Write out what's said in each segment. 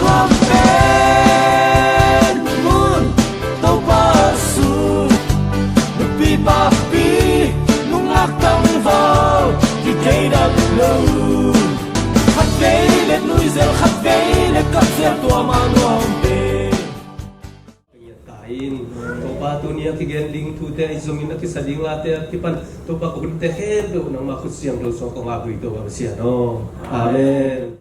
Ngọc bên muôn tàu ba su pi ba pi nung ngạc tăng vào thì thấy đập lâu khát về let nuôi dẻo khát về let cắt dẻo tua mà nuông về in topa tu nia ki gen ding thu te zomin ki sading la te ki pan topa ko te he do nang ma khu siam do so ko ma hui to ba sia no amen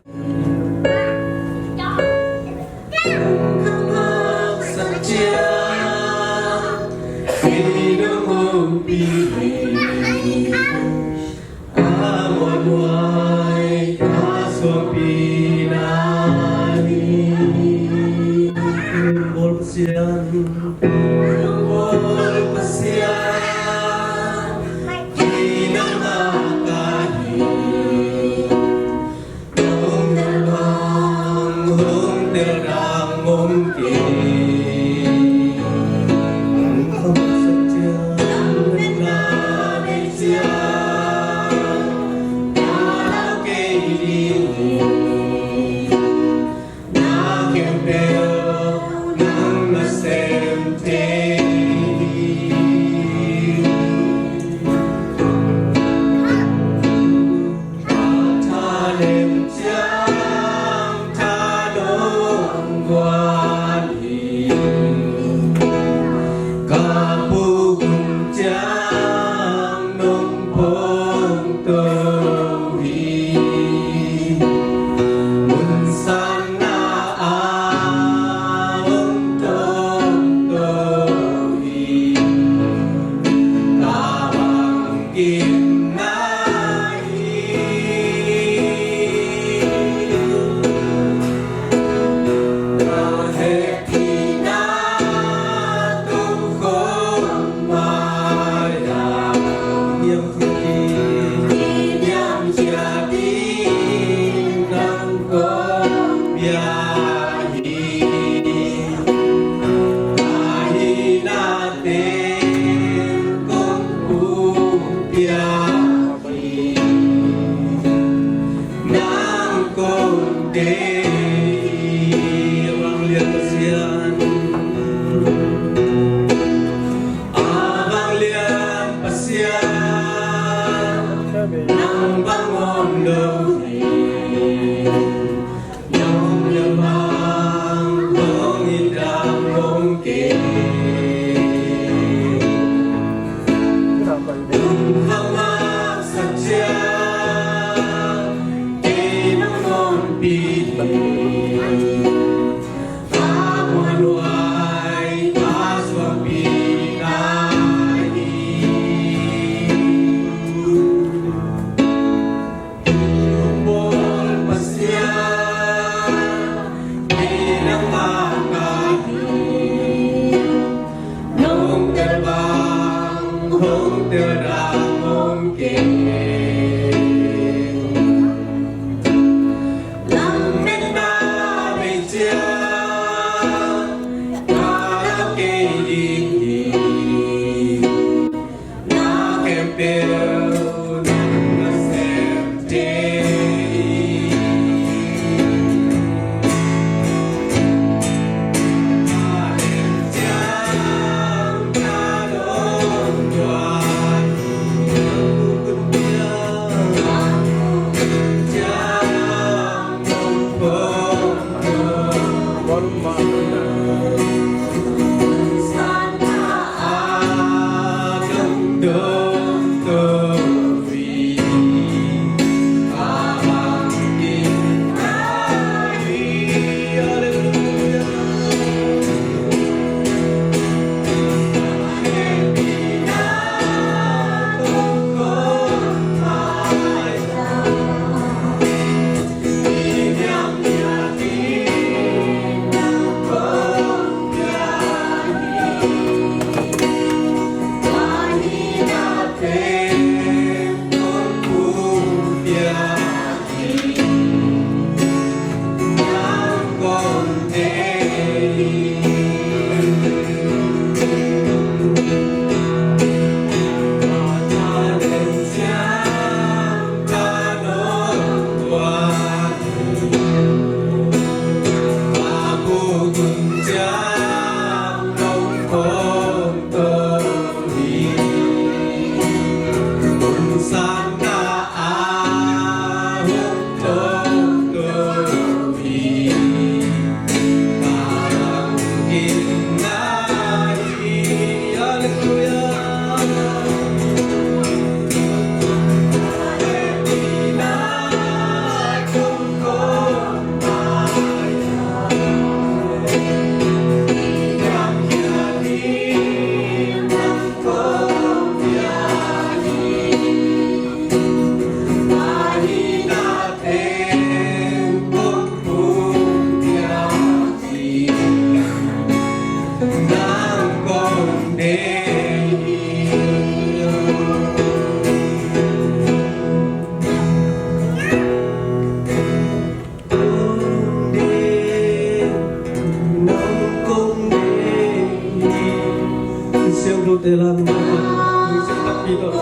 telang musik tapi to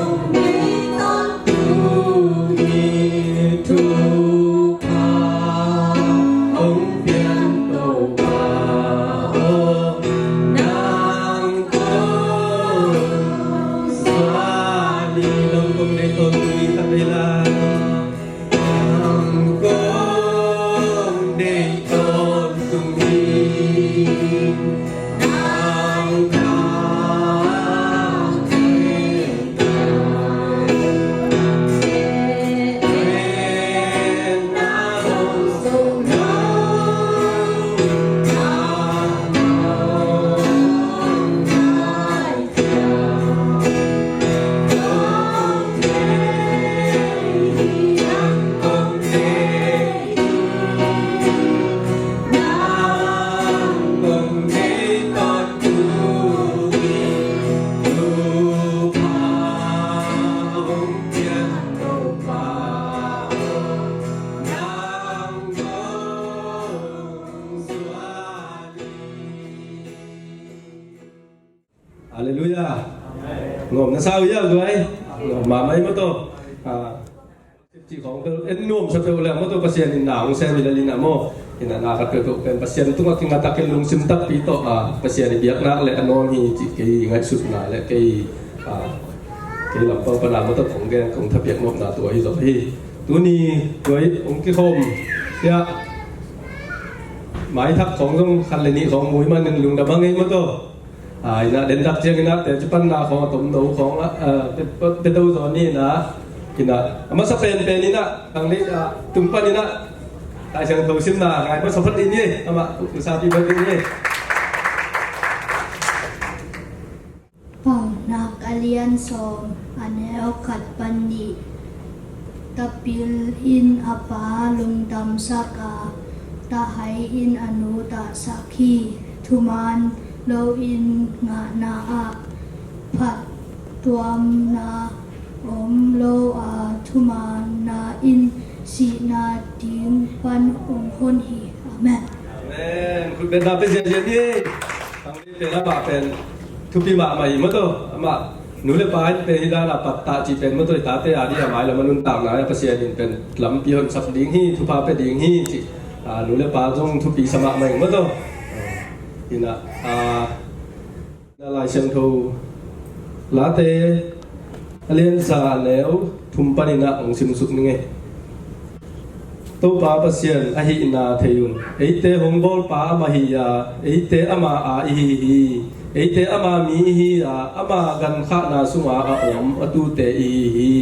tu pa ông phiền tổ pa nang ko xóa đi lòng công để tôn tùy khắp đây là nang ko để tôn tùy Hallelujah. Ngom na sao ya guys. Mà mấy mất to. Chỉ có cái em nuông sắp tới là mất to pasien in nào xem là linh amo. Thì là nak cái tụ cái pasien tung cái ngata cái lung sim tap pi to pasien di biak nak le anon hi chỉ cái ngai sut na le cái làm bao phần làm mất to cũng cái cũng thập biak ngom na tuổi rồi hi. Tu ni với ông cái hôm ya máy thắpของต้องคันเลยนี่ของมวยมันลุงดำบังไงmất to. Na đến đặt riêng na, để chụp ảnh naของtụm đầuของเป็นđầu rồi ni na, kina, mà sắp bên bên ni na, thằng này tụm pan ni na, tại sao đầu sim na, ngày mới sắp phát đi ni, ama, sao đi bên ni? Pang nak alian som, aneo kat pandi, tapil in apa lung dam saka, tahai in anu ta sakhi, thuman lo in nga na a phat tuam na om lo a thuma na in si na ting pan ong hon hi amen Amen. คุณเป็นนาเป็นเย็นๆนี่ทางนี้เป็นละบาเป็นทุปีมาใหม่มั้งตัวมาหนูเลยไปเป็นฮิดาลาปัตตาจีเป็นมั้งตัวตาเตอาดีหมายแล้วมันนุ่นตามนะเปอร์เซ็นต์เป็นลำปีหนสับดิ้งฮีทุพาเป็นดิ้งฮีจีหนูเลยไปต้องทุปีสมัครใหม่มั้งตัวนี่นะน่าลายเชียงทูลาเตเลียนซาแล้วทุ่มปนินะองสิมสุกนี่ไงตัวป้าเปเซียนอหินาเทยุนไอเตหงบอลป้ามาฮิยาไอเตอามาอาฮิฮีไอเตอามามีฮีอามากันข้านาสุมาอาอมอตูเตอีฮี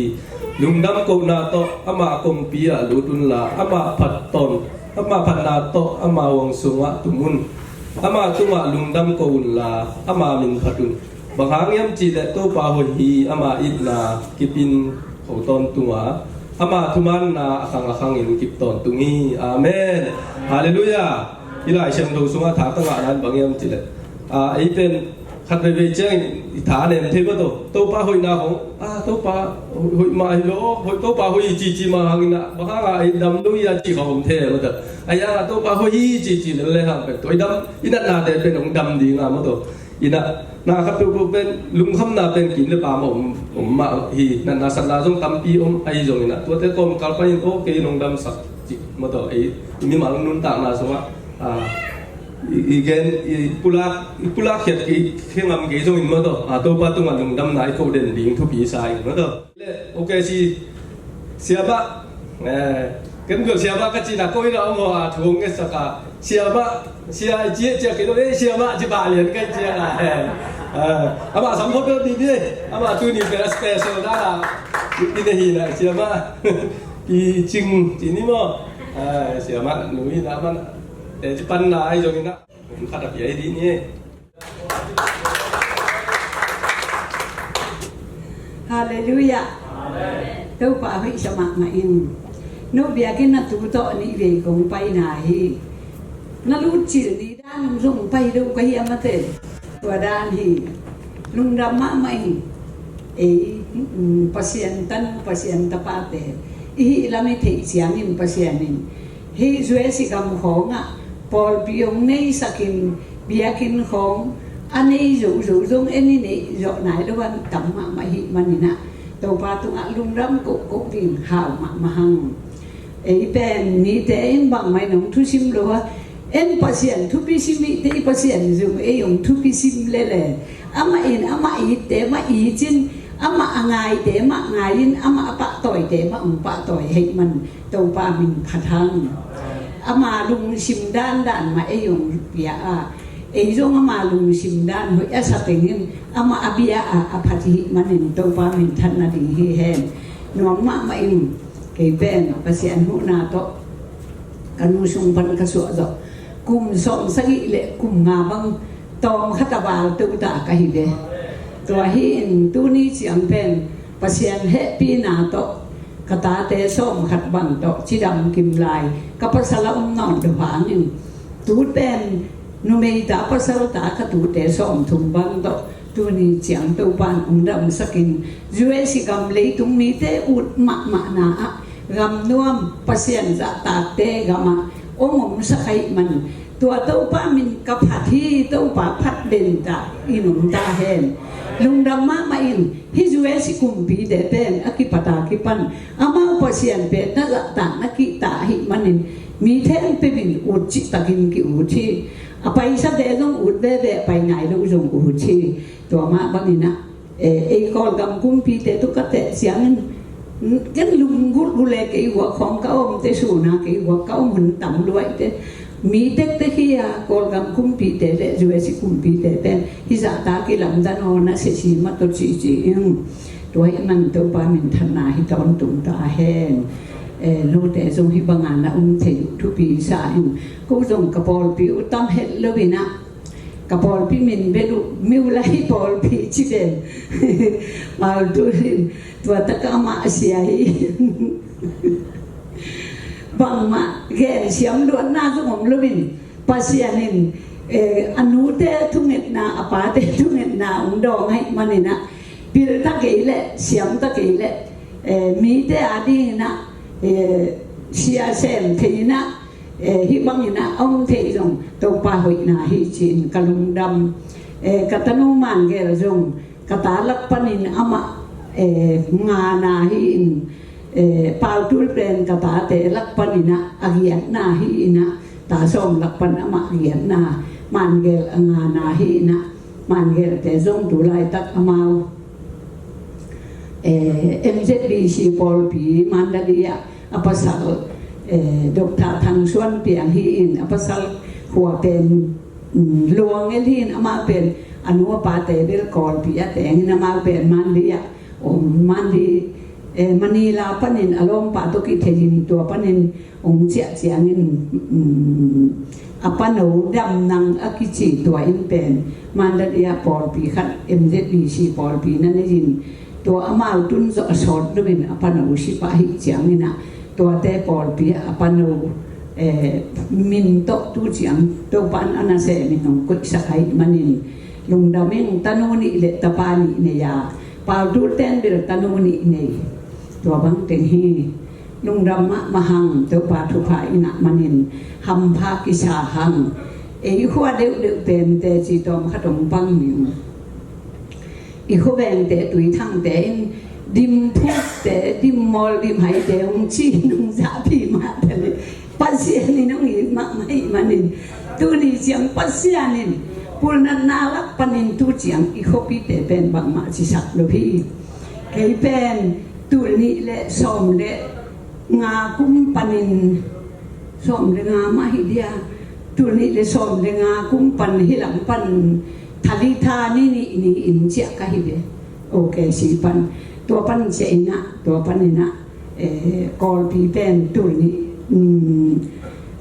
ลุงดำกูนาโตอามาคมปีอาลุดุนลาอามาผัดตนอามาผัดนาโตอามาวังสุงะตุมุนอามาตุงะลุงดำกูนลาอามามินผัดุนบางครั้งยัมจีเดตัวป้าหฮีอามาอิดนากิปินเขาตนตัวอามาทุมันนาขังอินกิบตอนตุงีอาเมนฮาเลลูยาอีหลายเชิงดูสุงาถาตั้งงานบางยัมจีเดไอเป็นขัดไปเจ้งฐานเนี่ยเทวดาตัวป้าหอยนาของตัวป้าหอยมาฮิโลตัวป้าหอยจีมาหังนะบางครั้งไอ้ดำลุยจีเขาผมเทวดาไอ้ยังตัวป้าหอยจีเลยหังเป็นตัวไอ้ดำอินัดนาเดเป็นของดำดีงามมั้งตัวอินะนะครับตัวเป็นลุงคำนาเป็นกินหรือเปล่าผมมาฮีนั่นนาสันนาจงตำปีไอ้จงนะตัวเตกอมกัลปานินโอเคลงดำสักจิมาตัวไอ้มีมาลงนุนต่างนาสวะอีเกนปุลาเขียดอีเข่งงเกจงอินมาตัวป้าตัวลงดำนายโคเดนลิงทุบีสายมาตัวโอเคสิเสียบะกันก็เสียบะก็จีน่าก็อีเราหัวทุ่งเงสักเสียบะเสียเจี๊ยเจี๊ยกิโลเสียบะจีบาเลียนกันเจี๊ยนะอามาสัมผัสดีดีอามาตัวนี้เป็นสเปเชียลได้ละนี่เนี่ยนะเสียบะอีจริงจริงนี่มั้งเสียบะหนุ่ยนะมันแต่จีปันนายจงนะผมขัดแบบใหญ่ดีนี่ฮาเลลูยาตัวป้าให้สมัครมาอินโนเบียกินนัดตัวโตนี่เวกงไปไหนนั่นรู้จิตดีด้านลงไปดูก็เฮียมาเถิดตัวด้านที่ลุงดำมาไม่pasien tapate i lami te siangin pasienin hi zuesi kam khonga pol biong nei sakin biakin khong anh ấy rủ rung anh ấy này rõ nãy đó bạn cầm mà hi mà nè tàu ba tung lung rắm cũng tiền hào mà hằng ấy bên mi thế bằng máy nóng thu sim rồi em pasien thu pi sim mi thế pasien dùng ấy dùng thu pi sim lele ama ít thế mà ít chín ama ngai thế mà ngai in ama apa tỏi thế mà pa tỏi hết mình tàu ba mình phát hàng ama lung sim đan mà ấy dùng ya ấy dùng ama lung sim đan hồi asa pengen ama abia apati manin tàu ba mình thân là đi hen nuông mà im cái bên pasien hu na to kanu sung pan ka so zo kum som sagi le kum nga bang tom khatabal tu ta ka hi be to hi in tu ni chiang pen pasien happy na to kata te som khat bang to chidam kim lai ka pasala non de hangin tu pen nu mei ta pasal ta ka tu te som thum bang to tu ni chiang tu ban dam sakin jue si kam le tung mi te ut ma na gam nuam pasien za ta te gama omom sa khai man tua tau pa min ka phathi tau pa phat den ta inum ta hen lung dam ma in hi jue si kum pi de pen akipata ki pan ama pasien pe na za ta na ki ta hi manin mi then pe bin ut chi takin ki ut chi apai sa de dong ut be pai ngai lo jong ut chi tua ma banina e kol gam kum pi te tu ka te siang cái lùng gút gu lệ cái quả không cao ông thế số na cái quả cao mình tầm đuổi thế mỹ tết thế khi còn gam cung pi thế để rồi sẽ cung pi thế bên khi giả ta cái làm ra nó sẽ chỉ mất tôi chỉ đuổi mình tôi ba mình thân na hi tao tụng ta hen lô thế dùng hi bằng anh là thể thu pi sai cũng dùng cái bol pi tâm hết lâu vậy na cái bol pi mình biết miu lại bol pi chỉ bên mà tôi tua taka ma siai bang ma gen siam do na zo mom lovin pasianin anu te thunget na apa te thunget na undong hai manina pil ta ke le siam ta ke le mi te adi na sia sen the na hi bang na ông the jong to pa hoi na hi chin kalung dam katanu man ge jong katalak panin ama nga na hi in pau tul pen kata te lakpanina agian na hi ina ta som lakpan ama agian na mangel nga na hi ina mangel te zong tu lai tak amau MZBC Paul P Mandalia apasal Dr. Thang Suan Piang hi in apasal hua pen luang el hin ama pen anu pa te bil kol pi ate ngina ma pen mandia mandi Manila panin alom pa to ki thejin to panin chia chiangin apano dam nang akichi to in pen mandalia Paul pi khat MZBC Paul pi na nejin to amau tun zo sort do bin apano si pa hi chiangina to te Paul pi apano min to tu chiang to pan anase min nong ko sakai manin lungdameng tanoni le tapani ne ya pau tu ten bir tanoni ne to bang teng hi lungdam ma hang to pa thu pha ina manin ham pha ki sa hang e khwa de pen te chi tom khatom pang mi i khu ben te tui thang te dim phut te dim mol dim hai te ung chi nung za pi ma te pasien ni nong i ma mai manin tu ni siang pasianin pulna nalak panin tu chiang i khopi te pen bang ma chi sak lo phi ke pen tu ni le som le nga kum panin som le nga ma hi dia tu ni le som le nga kum pan hi lam pan thali tha ni in chia ka hi be okay si pan to pan che ina to pan ina kol pi pen tu ni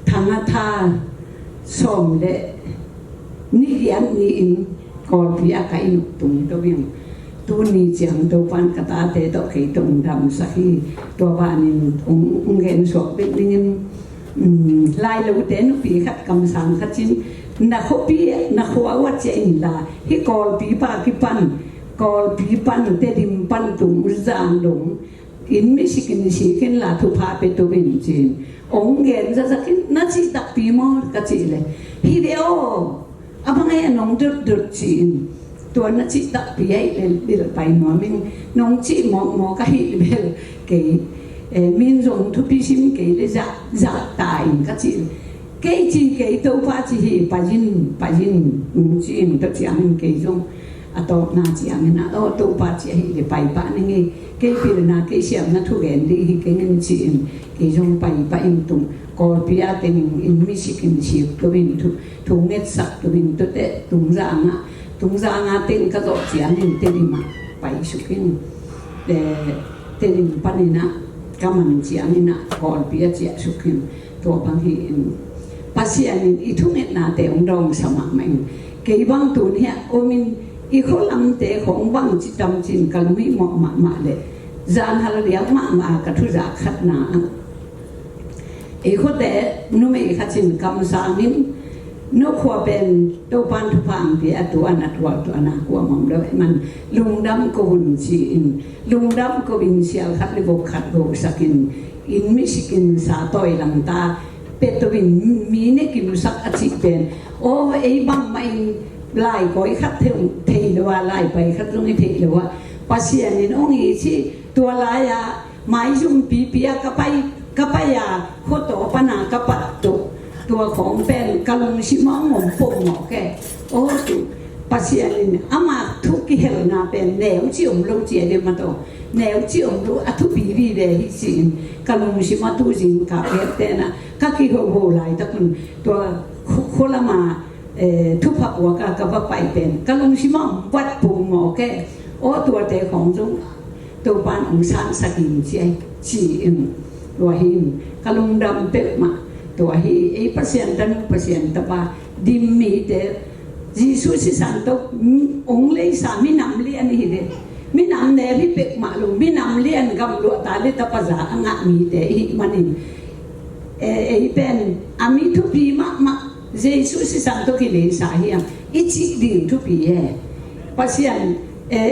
thanga tha som le ni lian ni in kol pi aka in tung to yang tu ni chiang to pan kata te to ke tung dam sa hi to ba ni ung gen sok pe ning lai lo te nu pi khat kam sang khat chin na khopi na khwa wa che in la hi kol pi pa ki pan kol pi pan te dim pan tung zang dong in mi sikin la thu pha pe to bin chin ong gen za kin na chi tak pi mo ka chi le hi deo abang ay anong dut chinตัวนั้นจิตตะปีให้เดินไปหมอมิงน้องจิหมอก็ฮิเบลเกมินรงทุพิชิมเกเลยจะตายก็จิเกจิเกตัวฟ้าจิฮิไปยินจิมตัวจีมิงเกจงอะตัวนาจีมินะตัวฟ้าจิฮิเลยไปปะนี่ไงเกปีนาเกเสียมนะทุกแห่งดีเกเงินจิมเกจงไปอินตุงกอลพิอาเตนิงอินมิชิกินชิบตัววินทุงเงตสักตัววินตัวเตตุงจางะตุงจางาเต็นกระโดดเสียนินเตนิมาไปสุกินเตนิมปนินะกำมันเสียนินะกอลพิอาเสียสุกินตัวบางทีปัสเสียนินอีทุงเอ็ดนาเตองดองสมัครแมงเกี่ยบังตัวเนี่ยโอมินอีโคลังเตของบังจิตจำจินกัลมิหมอกมาเลยจานฮาร์เลียมากระทุจักขัดนาอีโคแต่นุ่มอีขัดจินกำสามินนกขวเป็นตัวปันทุพังที่ตัวนัดตัวนักว่ามันเลยมันลุงดำก็วินชีอินลุงดำก็วินเชียขัดลิบกขัดโบสักินอินมิชิกินสาตอยลังตาเป็ดตัววินมีเนกิมสักอาทิตย์เป็นโอ้ไอ้บังไม่ไล่ก้อยขัดเทเลว่าไล่ไปขัดตรงนี้เทเลว่าปัสเซียนินองอีที่ตัวลายาไม้จุ่มปีเปียกะไปยาโคโตปนากะปะตุตัวของเป็นกะลงชิมองหมปงหมอแกโอ้ตุปัสเซียนินอามาทุกิเฮลนาเป็นแนวจิอมลูเจเดมาโตแนวจิอมลูอทุปีวีเดฮิซินกะลงชิมาตุจินกะเอเตนะกะกิโฮโฮไลตะคุณตัวโคละมาทุพะวะกะบะไปเป็นกะลงชิมองวัดปงหมอแกโอ้ตัวเตของจงตัวปานองซานสกินเจจีอินตัวหินกะลงดำเปมาตัวฮีไอ้%ตะบาดิมมีเตจีสุสิสันตองเลยสามินำเลียนฮีเดมินำเนริเปกมาลุมินำเลียนกำลัวตาเลตะปะจาอ่ะมีเตฮิมันนี่ไอ้เป็นอามิทุปีมาจีสุสิสันตกิเลสาฮีอ่ะอิจิดินทุปีเอปัสยัน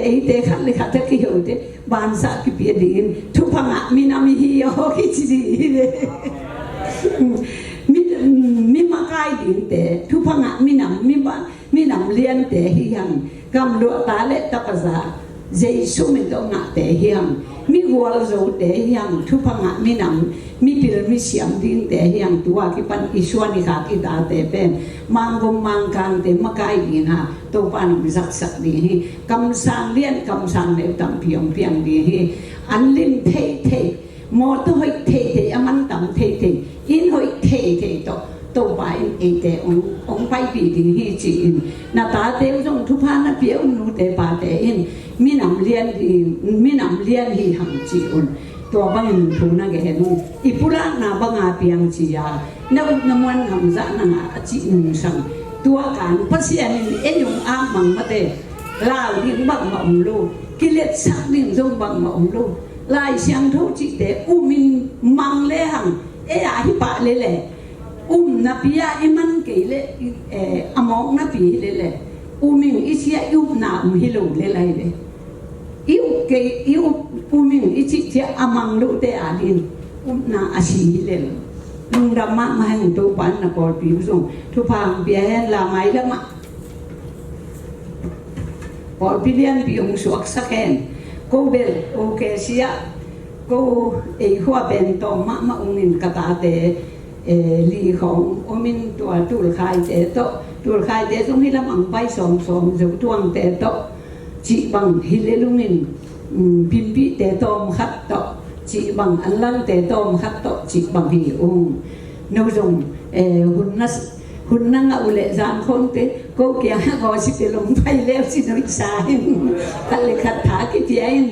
ไอ้เตขัดเลยขัดตะกี้โหเตบานสักกิปีดินทุพังอ่ะมินามิฮีโอกิจิดีเดมีมาไกลดินแต่ทุกพังมีนำเลี้ยนแต่เฮียงกำลัวตาเล็ตะปะจาเจสุมิตองะแต่เฮียงมีหัวโจแต่เฮียงทุกพังมีนำมีปิลมีเสียงดินแต่เฮียงตัวกิปันอิสวานิขากิตาแต่เป็นมังกรมังกังแต่มาไกลดินฮะตัวปันมิสักดีฮีกำสังเลี้ยนกำสังเนวตัมเพียงดีฮีอันลินเทมอตัวให้เทอมันต่ำเทอินให้เทตัวไปเอเตองไปปีดีฮีจีนนาตาเตวจงทุพานาเปียวนูเตปาเตอินมีนำเลียนฮีหังจีอุนตัวบังทุนักเห็นอีปุระนาบังอาเปียงจียานาอุนมันคำจานาจีนุงสังตัวการพัศยานิเอ็นยงอามังมาเตลาวดิ้งบังมาอมลูกิเลสสักดิ้งจงบังมาอมลูลายเสียงทุจิเตอุมินมังเลหังอาฮิปะเลนับยาอิมันเกเลอมองนับปีเลมิงอิเชียยุบนาฮิโลเลอิวมิงอิชิเชียอมังลุเตอาดินนาอาชีเลลุงดำมาให้ตัวปันนักบอลผิวส่งทุพังเบียนลาไม้ละมะบอลพิเลียนพิองสวกสักแห่งกูเบลโอเคเสียกูหัวเป็นตอมะองนินกตาเตลีของอมินตัวตุลคายเตโตตุลคายเตตรงนี้ละมังไปสองจุดทวงเตโตจีบังฮิเลลุนินพิมพิเตโตมขัดโตจีบังอันลังเตโตมขัดโตจีบังฮิองนวจงหุ่นนั่งอุเลจานคนเตก็เกี่ยก็สิเตลงไปแล้วสิน้อยสายตัดเลยขัดถากิเทียน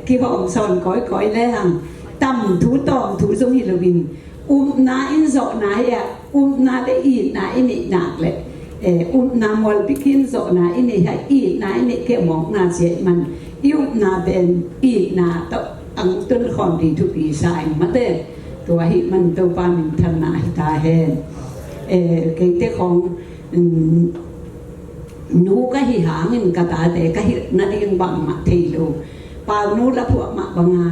กี่ห้องสอนก้อยแล้วตั้มถูตอมถูทรงฮิโลวินนาอินโซนาเอนาเลอีนาอินินักเลยนามวลพิกินโซนาอินิให้อีนาอินิเกมองนาเสียมันยุบนาเป็นอีนาตอังต้นคอนดีทุปีสายมาเตตัวหิมันตัวปามินทนาหิตาเฮนเกี่ยวของนูก็หิหางินกตาเตก็หินาดิงบังมาเทโลปานูละพวกมาบังอา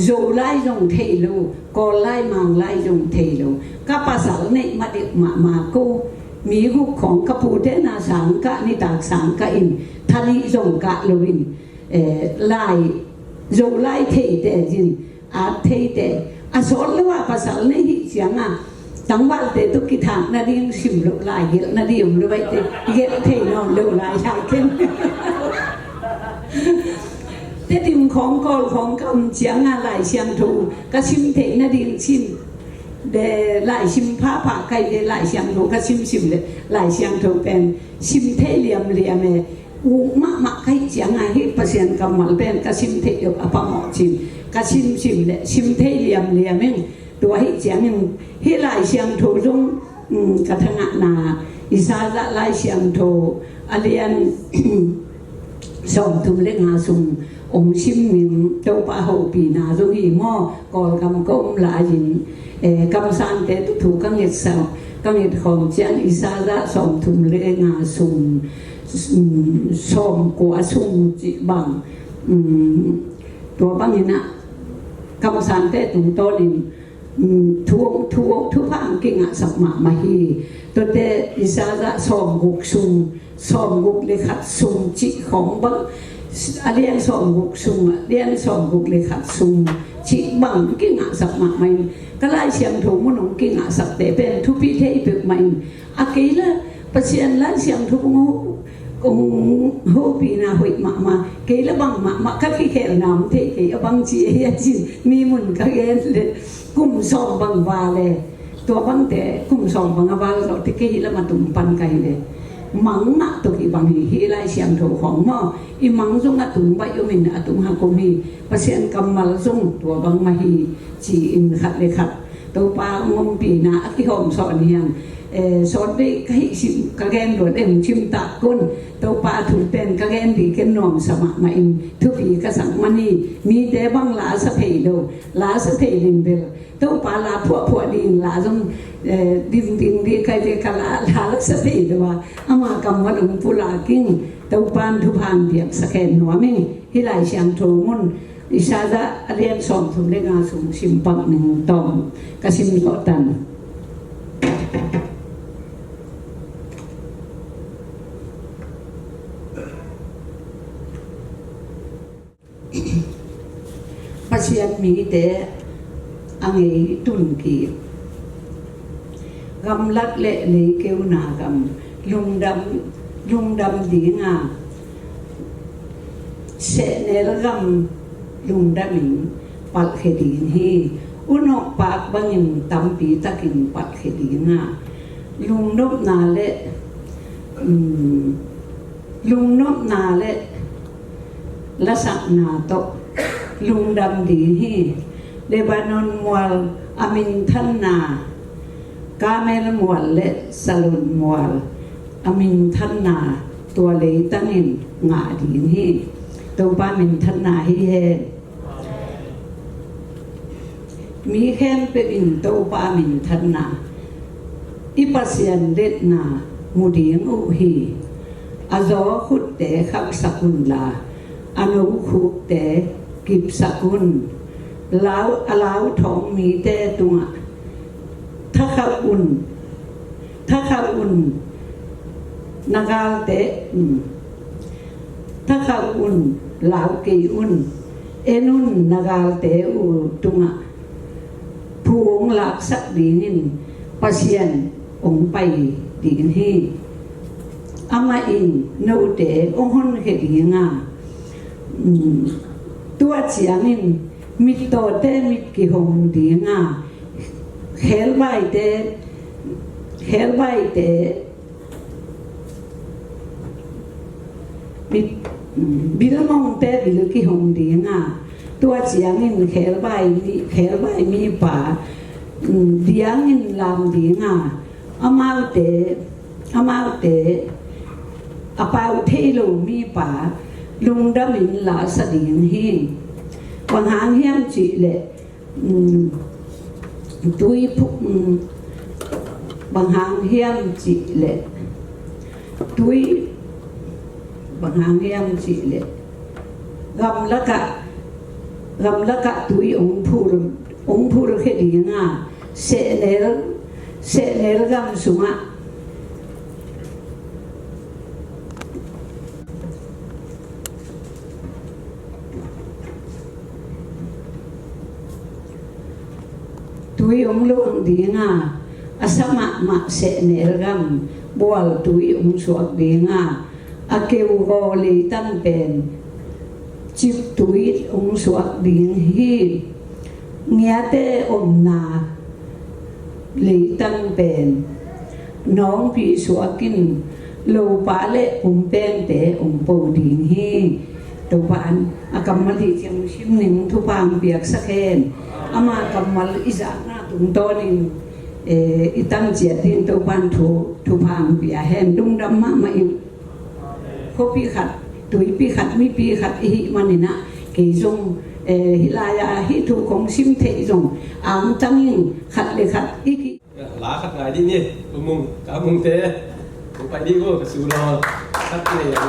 โจไล่จงเทลูกอไล่มังไล่จงเทลูก็ภาษาเนี่ยมาเด็กมากู มีหุกของกระปูเทนาสังกะนิตากสังกะอินทานิจงกะลวินไล่โจไล่เทเตจินอาเทเตอาสอนเลยว่าภาษาในหิเสียงตั้งวันเตตุกิทางนาดีชิมลุลายเกลนาดีมลุไปเตเกลเทนอนลุลายชาเข็นแต่ดิมของกอลของคำเสียงอะไรเสียงถูกระชิมเทนาดีชิมเดหลายชิมผ้าผ้าไก่เดหลายเสียงถูกระชิมเลยหลายเสียงถูกเป็นชิมเทเลียมอูมะไก่เสียงให้เปอร์เซ็นต์กำมัลเป็นกระชิมเทยกอปะหมอชิมกระชิมเลยชิมเทเลียมเองตัวให้เสียงหนึ่งให้หลายเสียงถูกตรงกระทั่งนาอิสาระหลายเสียงถูกอเลียนส่งทุมเล็กงาซุงองชิมมิมเจ้าป่าหูปีนาตรงนี้หม้อกอลกำก้มหลายหินกำสันเตตุถูกกังเงิดเสากังเงิดของเจ้าอิสาระส่งทุมเล็กงาซุงส่งกัวซุงจิบังตัวบังนี่นะกำสันเตตุโตนิทุกพังกิ่งสักมาฮีตัวเตอิสาระส่งกุกซุงส่งกุกเลขัดซุงจิของบังเรียนส่งกุกซุงเรียนส่งกุกเลขัดซุงจิบังกิ่งสักมาไม่ก็ไล่เสียงถูกมันของกิ่งสักเตเป็นทุพิเทปิกไม่อากิละประเสียนไล่เสียงทุกงูกงหูปีนาหุยมาเกลบังมาก็ขี้เขียนน้ำเทเกลบังจีเฮียจิมีมุนก็เกลเลยกุมส่งบังวาเลยตัวบังแต่กุมส่งบังวาเราที่เกลมาตุ่มปันไกเลยมังนะตัวที่บังฮีไล่เสียงถูกของมออีมังส่งตุ่มใบยมินตุ่มหากุมีประเสียนกำมัลส่งตัวบังมาฮีจีอินขัดเลยขัดตัวปางมปีนาที่หอมสอนเฮียนสอนไปให้ชิมกระแกนโดดชิมตะก้นตัวปลาถูกเป็นกระแกนดีกันนอมสมัครมาอินทุกปีกระสังมันนี่มีแต่บังลาสะเพยโดลาสะเพยลินเบลตัวปลาลาพวกดินลาจงดินดีใครจะกะลาสะเพยโดว่าเอามากำวัดอุปุลากิ้งตัวปานทุพานเบียกสแกนหัวมิ่งที่ไหลเสียงโทมุนอิชาดะเรียนสอนทุนเรื่องงานสูงชิมปักหนึ่งตอมกระชิมโลตันปัจจัยมีแต่อังเอตุนกีกำลักเละเลยเกี่ยวนากำลุงดำดีงาเสเนรกำลุงดำมิงปัดเขดีนีอุณกปากบังยิงตำปีตะกินปัดเขดีงาลุงนบนาเละละสักนาโตลุงดำดีฮีเลบานอนมวลอามินทันนากาเมลมวลและสลุนมวลอามินทันนาตัวเลตันินงาดีฮีตัวปามินทันนาฮีเฮมีแค่เป็นตัวปามินทันนาอิปัสยันเล็ดนามุดีงอุฮีอาจอขุดเตะขับสกุลลาอนุขุดเตะกิบสกุลแล้วท้องมีแต่ตัวถ้าข้าอุ่นนากาเตะถ้าข้าอุ่นลาวกีอุ่นเอนุนนากาเตะอูตัวผู้องหลักสักดีนินปัสยันองไปดีนี่อามาอินโนเตะองหนเฮดีงาตัวเสียงนี่มิดโตเตมิดกิหงดีงาเฮลไบเตมิดบิลมองเตบิลกิหงดีงาตัวเสียงนี่เฮลไบมีป่าเดียงนี่ลามดีงาอามาเตอปาวเทโลมีป่าลุงดำมินลาสดีนหินวังหางเฮียมจีเละตุยพุบังหางเฮียมจีเละตุยบังหางเฮียมจีเละกำละกะตุยองพูดแค่ดีง่าเสเนรกำสุงะ tui luang dinga asama ma se nergam bual tui suak dinga akeu go le tan pen chip tui suak ding hi ngiate na le tan pen nong pi suakin lo pa le pen te po ding hi to ban akamali tiang sim ning thu pang biak sakhen ama kamal isa na tung to ning itang chia tin to ban thu pang bia hen dung dam ma im ko pi khat tui pi khat mi pi khat hi manina ke jong hilaya hi thu kong sim the jong ang tangin khat le khat iki lá khát ngày đi nhỉ mùng cả mùng thế cũng phải đi vô cái số lo khát này là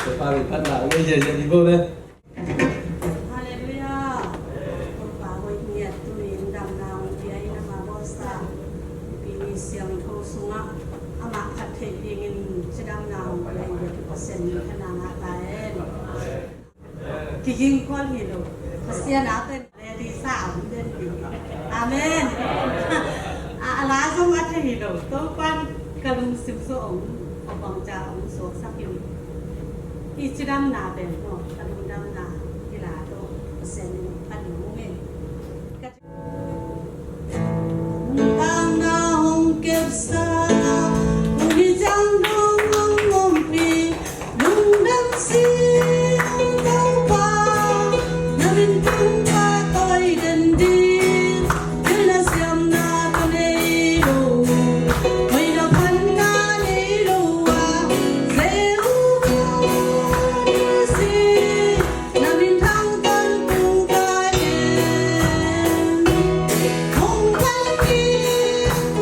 để ba mình phát là ngay giờ đi vô đây Hallelujah. Bà hội nhiệt tụi mình đầm nào thì ai nằm mà bao xa vì xiang thâu sung á mà khát thể đi nghìn sẽ đầm nào lại được cái sen như thế nào ngã tay thì riêng quan hệ rồi xiang áo tên để đi xạo đến đi amen lá không ăn thì đâu tôi quan cần sự số ổng bằng trà ổng số sắc yêu thì chỉ đâm nào để nó cần đâm nào thì là tôi sẽ ăn đúng nghe tăng na hồng kẹp sa đi giang đông ngông ngông pi đúng đâm xin đâu qua na mình tung qua tôi đến đi thế là xem na tôi đây đâu quay đầu thân na đi đâu à dễ na mình thăng tân cùng ta em không quen đi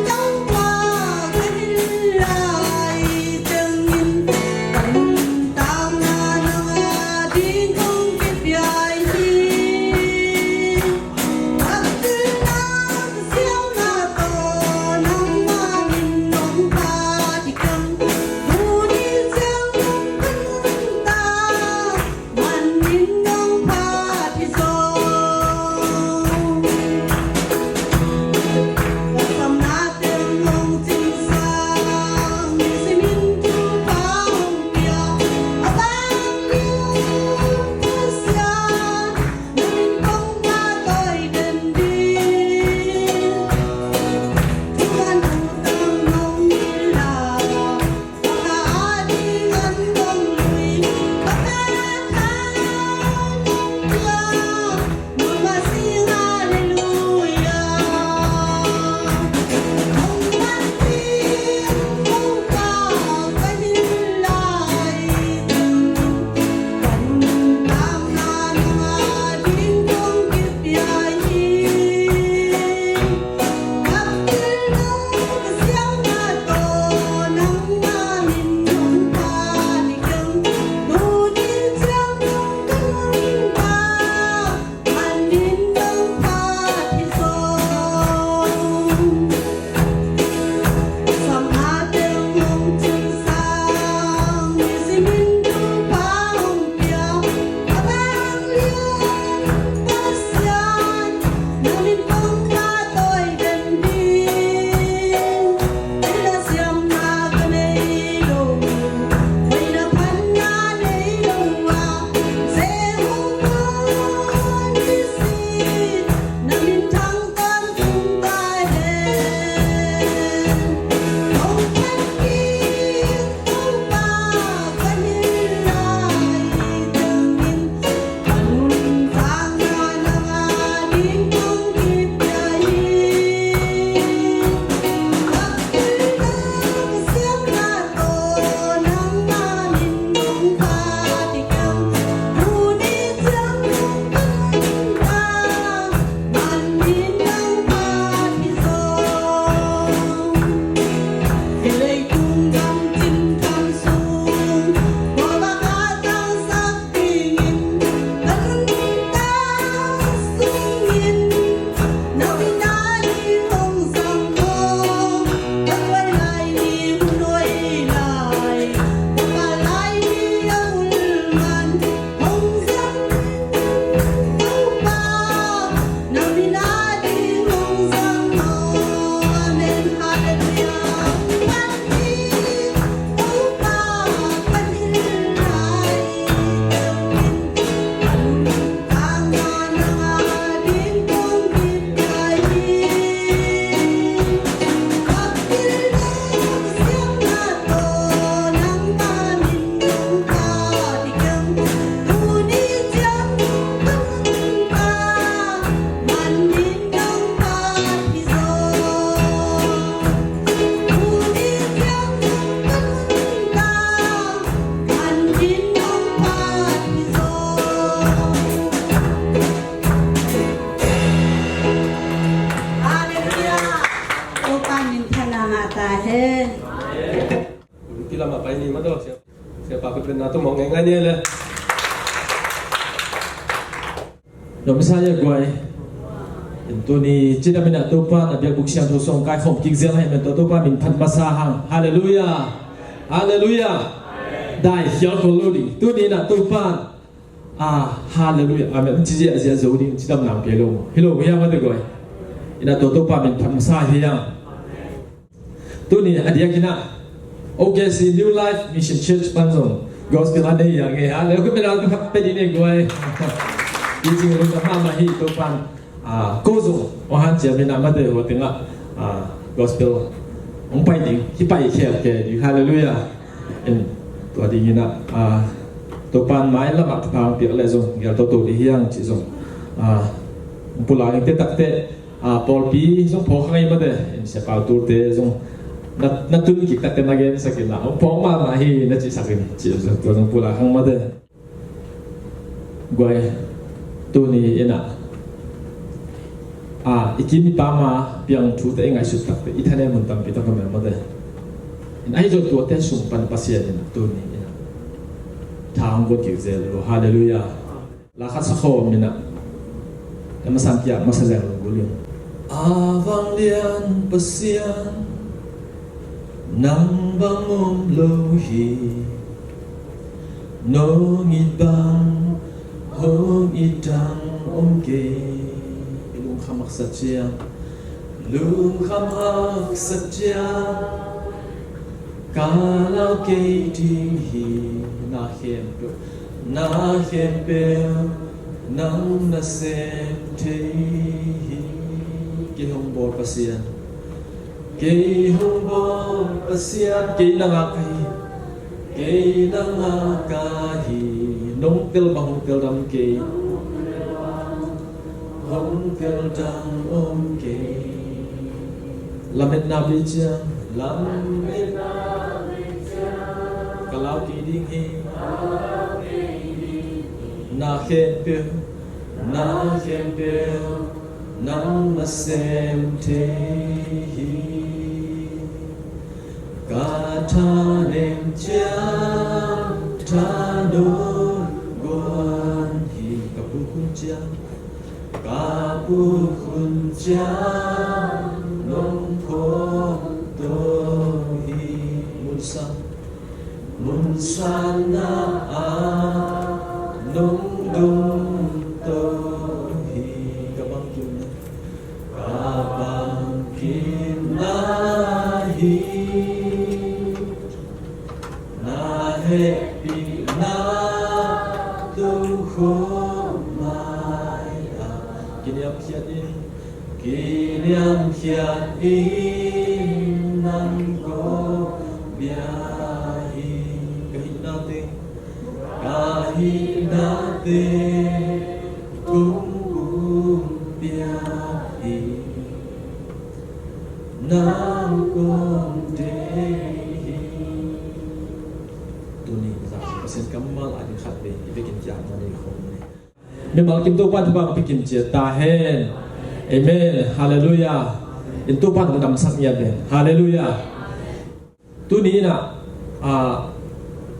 đâu qua Amen. Kila mak pai ni mato siapa aku benar tu mau ngai ni le. Rồi Messiah gọi tôi ni chỉ là mình đã tu pa là việc buộc xiang tu song cái không kinh doanh hay mình tu pa mình thành masa hang hallelujah hallelujah đại hiếu của lô đi tôi ni là tu pa hallelujah amen chỉ dễ dễ dấu đi chỉ đâm làm cái lô hello bây giờ mới gọi là tu pa mình thành masa hiang tôi ni ada yang kena OKC New Life Mission Church Panzong gospel ada yang nghe hallelujah mình đã tu pa đi này gọiจริงๆเราจะมาที่ตัวฟังโกโซว่าฮันเจียเป็นอะไรหัวถึงgospel องไปดิ่งที่ไปแค่แค่ดีฮาเลลูยาตัวดีนะตัวฟังไม้ละมัดพางเปียกเลยส่งเกี่ยวตัวดีเฮียงจีส่งปุลาอย่างเตะตักเตะปอลปีส่งพอข้างในมาเด้เสียเปล่าตัวเตะส่งนัดตุนกิกตักเตะมาเกนสักกี่ละองพอมาที่นัดจีสักกี่จีส่งตัวส่งปุลาข้างมาเด้กวยตัวนี้เองนะอีกทีมีปามาเพียงชูแต่ง่ายสุดตักแต่อีท่านเนี่ยมันตั้งปีตั้งกันมาเด้ไอ้จดตัวเต้สุ่มปันปัสเซียนตัวนี้นะทางก็เกี่ยวเจริญฮาเลลูยาลาคัสโคมินะแล้วมาสังเกตมาแสดงกุลิมวังเลียนปัสเซียนนังบังมุมโลหิโนงิบังHong itang omke lung khamak satya kalau ke ting hi na hem pe nang na sem te hi ke hong bor pasian ke nang akai ke nang akai nông tel bằng tel đam kê hong tel đam ôm kê làm hết na bị chăng kalau kỳ ding hi na khen bêu nang na xem thế hi cả tha nem chang tha đôi Kapu kunja nong tohi munsan na nong dung tohi kabang kinahi na happy na tuho Kiniam kiat in nang ko biyahi kahit natin kung biyahi nang kondehi Tuni pasien kamal adin khatbe ibikin kiat mani khom memang kim tu pan bang bikin cia tahen amen haleluya itu pan ngam sak ya ben haleluya tu ni na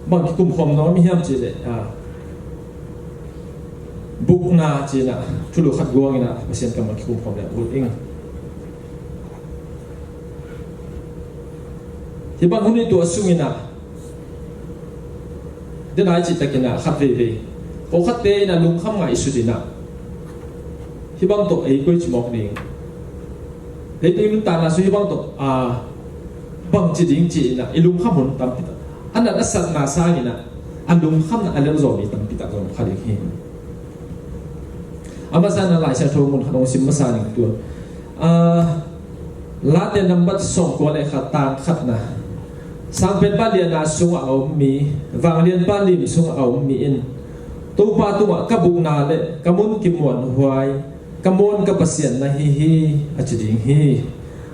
bang kum khom no mi hiam chi le buk na chi na thulu khat guang na pasien kam kum khom le ul ing ti bang huni tu asungina denai chi takina khat veโอคัดเตนะลุงข้ามไงสุดนะที่บางตัวไอ้กุ้ยชิมอกดิ่งเฮ้ยตัวลุงตานะสุดบางตัวบางจีดิ่งจีนะไอ้ลุงข้ามหุ่นตามปิดอันนั้นสัตว์นาซานี่นะอันลุงข้ามนะอันเรื่องโซนี่ตามปิดตัวขาดิเห็นอามาซานะหลายชาติทั่วมุนขนมซิมมาซานี่ตัวลาเดนนัมบัดส่งตัวในขัดตางขัดนะสังเป็นบ้านเรียนนาสุงเอามีวางเรียนบ้านริมสุงเอามีอินตัวปาตัวกับบุกนาเลกมุนกิมวนหวยกมุนกับเสียนนะฮีอาจจะดิ่งฮี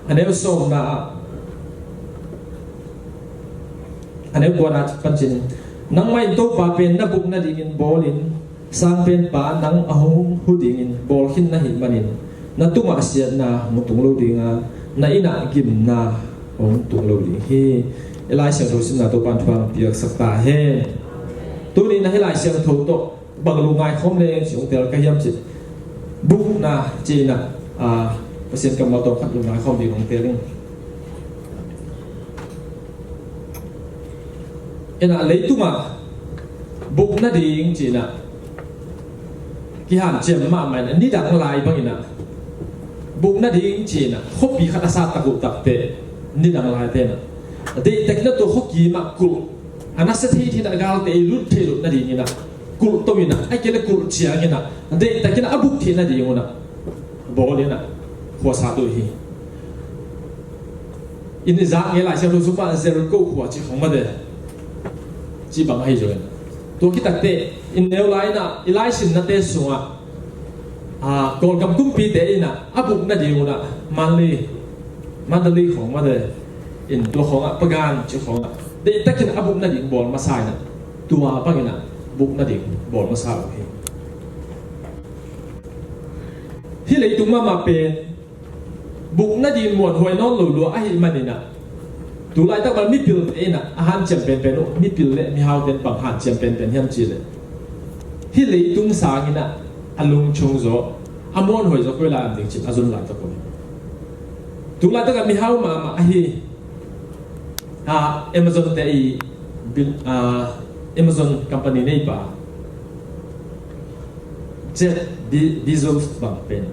อันนี้ส่งนะอันนี้กวนอาจปัญจินนังไม่ตัวปาเป็นนับบุกนาดิ่งินบอลินสร้างเป็นปานังเอาหูดิ่งินบอลขินนะหินมันินนัตัวมาเสียนนะมุตุงลูดิ่งนะอินะกิมนะ ông tung lâu đi hi lại xem thấu xin là tôi ban thoáng việc sắc ta he tôi đi là lại xem thấu to bằng lu ngay không nên chúng ta cái hiểm chỉ bụng na chỉ na persen cầm mau tông khát lu ngay không đi không tiền ena lấy tu mà bụng na đi chỉ na cái hàm chém mà mày ní đặt lại bằng ina bụng na đi chỉ na không bị khát sát tập tập tệ ní đặt lại tệ na để tất cả tôi không kỹ mà cụ anh sẽ thấy thì đã gal tệ lút na đi na cụ tôi na ai cái là cụ chia na để tất cả abu thì na đi na bỏ đi na hoa sát tôi hi in giá nghe lại xem tôi số bạn zero câu hoa chỉ không mà đấy chỉ bằng hay rồi tôi khi đặt tệ in nếu lại na ilai xin na tệ xuống còn cầm cung pi tệ na abu na đi na Mandali không mà đấy in tôi không pagan chứ không để tất cả abu na đi bỏ mà sai na tua bằng na bụng na đi bỏ mà sai hi lấy tung mà pe bụng na đi muộn hồi non lù lù ai mà nè tu lại ta bằng mít pil ena han champion pen mít pil le mi hao den bằng han champion pen hiam chi le hi lấy tung sa ngi na alung chung zo amon hoi zo ko la am ding chi azun lại ta ko tu lại ta mi hao mà hi Amazon te i Amazon company nei ba Jeff Bezos bằng pen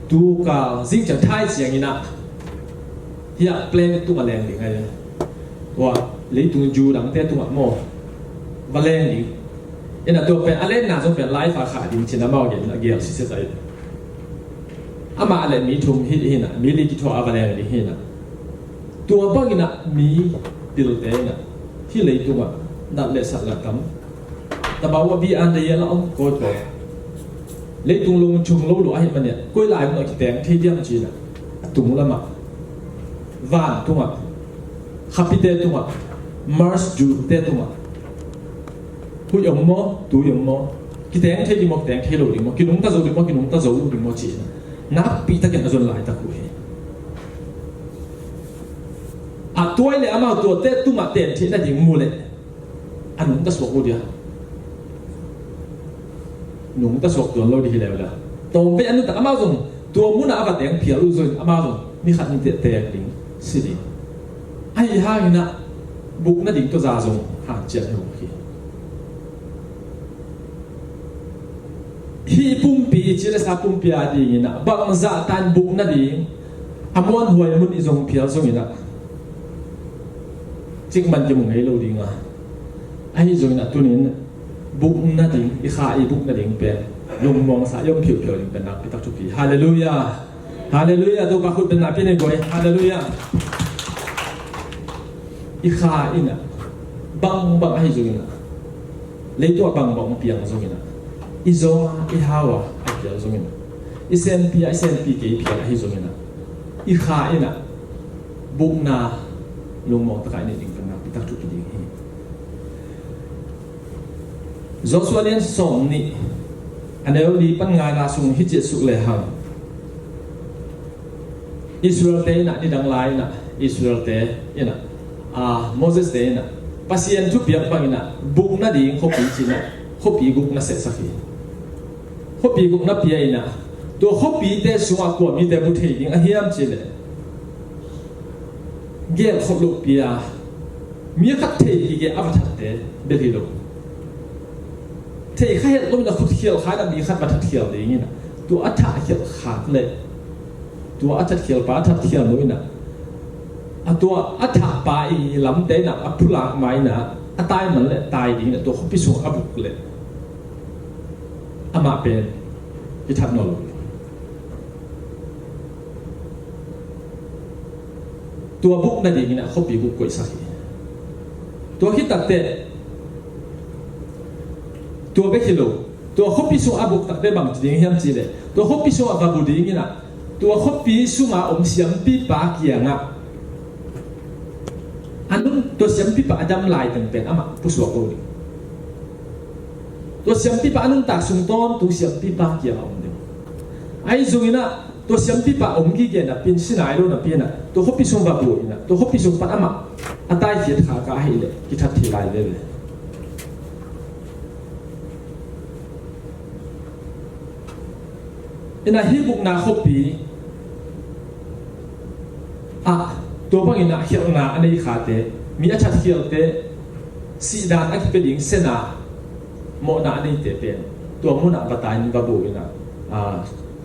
tu ka zing chẳng thai chiang ina hiện plan tu mà lên đi ngay wa lấy tu ju đằng te tu mà mo và lên đi nên là tu pen alen na zo pen life fa kha đi trên bao nhiêu là gear si se sai ama alen mi thum hi hi na mi li ki tho avalen đi hi na tu ba gina mi pil te na hi lấy tu mà đặt lệ sat là cấm ta bảo wa bi an de ya la ông coi to lấy tung lung chung lâu lụa hiện vật này quay lại một cái tiếng thi điểm gì là tung là mà vàng tung à happy day tung à Mars June day tung à hui yong mo tu yong mo cái tiếng thi đi một tiếng thi lụa đi một cái núng ta dấu đi một chỉ nắp pi ta kiện dồn lại ta cùi tuổi này ama tuổi tết tung mà tiền thì là gì mua lệ anh núng ta số cô đi nung ta sok tuan lo di hilew la to be anu ta amazon tua muna ava teng phial u zoi amazon ni khat ni te ding sidi ai ha ina buk na ding to za zong ha chen ho hi pumpi chira sa pumpi adi ina bang za tan buk na ding amon huai mun i zong phial zong ina ching man jemu ngai lo ding a ai zong ina tunin bụng na ding i kha i bụng na ding pe lung mong sa yom phiu phiu ding pe nak pi tak chu pi hallelujah hallelujah do ka khut ben na pi ne goi hallelujah i kha ina bang ai zu ina le to bang piang zu ina i zo i hawa ai pia zu ina i sen pi ke pi ai zu ina i kha ina bụng na lung mong ta kai ne ding pe nak pi tak chu pi ding Joshua liên song ni anh ấy đi pan ngai na sung hít su lệ hằng Israel te na đi đăng lai na Israel te ina Moses te na pasien chu piak bang ina buk na ding khopi chi na khopi guk na se sakhi khopi guk na pia ina to khopi te sunga ko mi te bu thei ding a hiam chi le gel khop lu pia mi khat thei ki ge avathat te bel hi lo thì khai hiện lúc là khut khiêu khá là bị khát bát khiêu đấy như nào tua ắt thả khiêu khát lệ tua ắt thắt khiêu bát thắt khiêu núi nè tua ắt thả bài lắm đấy nè áp lạc máy nè tai mình lệ tai đi nè tua không biết xuống áp lực lệ mà bên cái thằng nó tua bút này đi nè không bị bút quậy sai tua hít đặt tệ tua bé kilo tua khóc pi sung abuk tak be bang ding hiam chi le tua khóc pi sung ababu ding ina tua khóc pi sung a siam pi pa kia nga anun tua siam pi pa adam lai teng pen ama pu su ko tua siam pi pa anun tak sung ton tu siam pi pa kia om ding ai zung ina ตัวเสียมปีปะอมกี่เกน่ะเป็นสินายโดนน่ะเป็นน่ะตัวเขาพิสุงบาบุยน่ะตัวเขาพิสุงปัดอามาอัตายเสียขากาให้เลยกิทัดทีไรเลยอินาฮิบุกนาขบปีตัวบางอินาเขียวนาอันนี้ขาเตมีอาชัดเขียวเตสีดานอักเป็นหญิงเสนาโมนาอันนี้เตเป็นตัวมุนาปตายนิบาบุอินา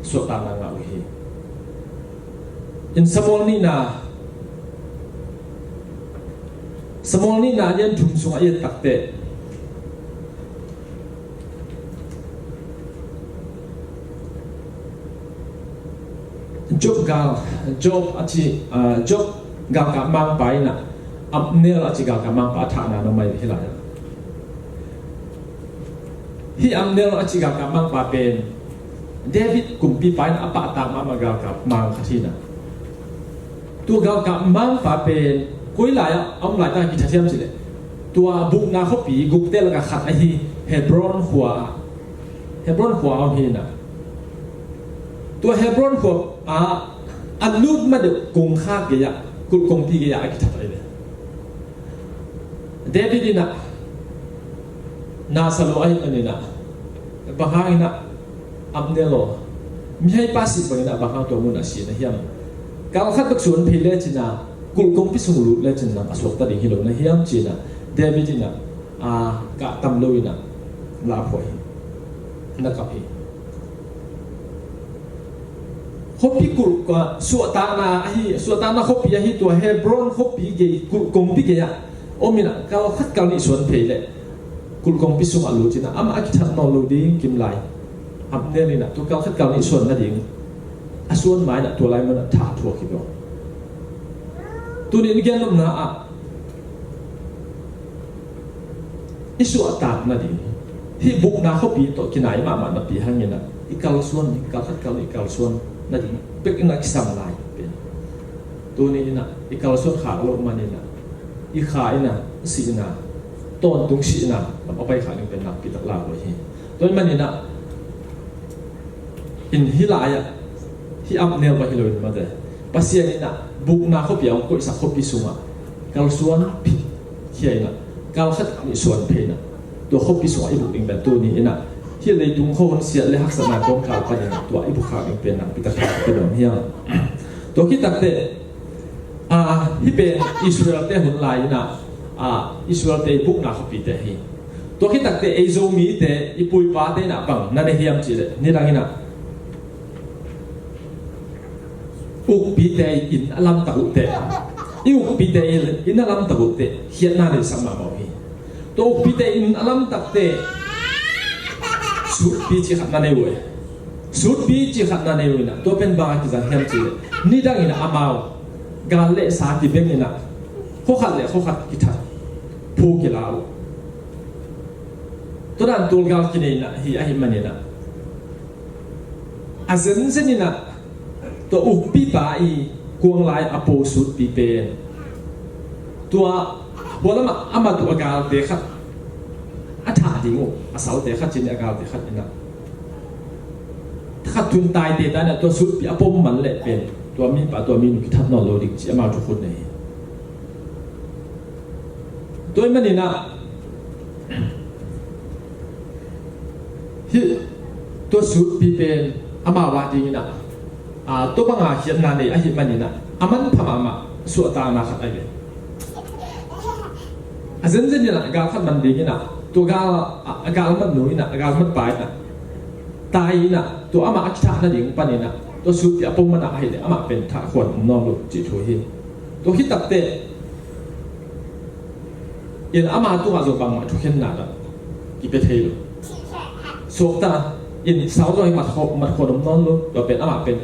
สวดตามนางเอาฮีอินสมอลนี่นายันทุ่มสุงอายันตักเตจบกาอาชีจบกากามังไปนะอับเนลอาชีกากามังปะฐานาโนไม่ที่ไรที่อับเนลอาชีกากามังปะเป็นเดวิดกุมปีไปนะอปะตามามากากามังที่นะตัวกากามังปะเป็นกุยหลายเอาหลายตั้งกิจเทียมสิเลยตัวบุกนาเขาปีกุกเตลกาขัดไอที่เฮบรอนหัวเอาฮีนะตัวเฮบรอนหัวอันลูกมาเด็กกงข้าเกียร์กุลกงปีเกียร์กิจอะไรเลยเดวิดนะนาสโลไออันนี้นะบางครั้งนะอับเนโลมีให้ภาษีบางนะบางครั้งตัวมันอาศัยนะเฮียมการขัดตักส่วนพิเลจินะกุลกงพิสุงลุเลจินะอสวกตัดหิโลนะเฮียมจีนะเดวิดนะกะตำลุยนะลาพอยนักกับฮีขบปีกุลก็สวดตานาขบปีฮีตัวเฮบรอนขบปีเกย์กุลกงปีเกย์โอมินะเขาขัดเกาหลีส่วนเพลเลยกุลกงพิสุงอลูจินะอามาอักทันนอลูดีกิมไลอับเนี่ยนี่นะตัวเขาขัดเกาหลีส่วนนั่นเองส่วนไม้น่ะตัวไรมันถาทั่วคิดว่าตัวนี้นี่แกนนะอิสวตานั่นเองที่บุกนาขบปีตัวกินไหนมานับปีห้างเงี้ยนะอีกาลส่วนอีกาขัดเกาหลีกาลส่วนนั่นเองเป็นนักสัมลายเป็นตัวนี้นะอีกาลส่วนขาลงมานี่นะอีขาอีนะสีนะต้นตรงสีนะเอาไปขาหนึ่งเป็นนักปีตะลาเลยตัวนี้มันนี่นะอินฮิลายะที่อับเนลไปฮิโลนมาเดะภาษานี่นะบุกนาเขาเปียงกุยสักเขาปีสุงะกาลส่วนผิดเฮียนะกาลขัดนี่ส่วนเพนะตัวเขาปีสุงะอีบุกอิงแบบตัวนี้นะที่เลยดุงเขาเสียเลยหักสมานกองกาลไปนะตัวอีบุกขาอิงเป็นนักปีตะขาเป็นแบบเฮียตัวคิดตักเตะที่เป็นอิสราเอลเตะหุ่นลายนะอิสราเอลเตะบุกนาเขาปีเตะฮีตัวคิดตักเตะเอโซมีเตะอีปุยปาเตะนะบังนั่นเฮียมจีเลยนี่รังนะอุกปีเตะอินอลัมตะอุเตะอุกปีเตะอินอลัมตะอุเตะเฮียนาเลยสัมมาบอกฮีตัวอุกปีเตะอินอลัมตะเตะสุดปีจีขัดนั่นเองสุดปีจีขัดนั่นเองนะตัวเป็นบางกิจเฮียมจีเลยนี่ดังอินอามาวกาเล่สาธิเบงนะเขาขัดเลยเขาขัดกิจผู้กิลาวตัวนั้นตัวกาลกินนะฮีอาหิมันนี่นะอาเซนเซนี่นะตัวอุปปีปาอีกวงลายอโปสุดปีเป็นตัวบัวละมาอามาตัวกาลเดขัดอัฐาดิงูอาสาวเดขัดจินกาลเดขัดนี่นะขัดทุนตายเดต้าเนี่ยตัวสุดปีอโปมันเละเป็นตัวมีป่าตัวมีนุกิทัดนอนโลดิกจะมาทุกคนเลยตัวมันนี่นะที่ตัวสุดปีเป็นอามาวาดีนะตัวบางอาเขียนนานเลยอาหิมันนี่นะอามันทำอามาสวดตานาขัดอะไรอาเซนเซนนี่นะกาขัดมันดีนี่นะตัวกามันหนุ่ยนะกามันไปนะตายนะตัวอามาอักษรนั่นเองปะนี่นะตัวสุดที่อปมมันอะไรเลยอามาเป็นท่าขวัญนอนหลุดจิตหัวหินตัวคิดตัดเตะยันอามาตัวอาจจะบางมาทุกเห็นหนาละกิเปเทลสวดตายันสาวตัวให้มัดขวดนอนหลุดเราเป็นอามาเป็น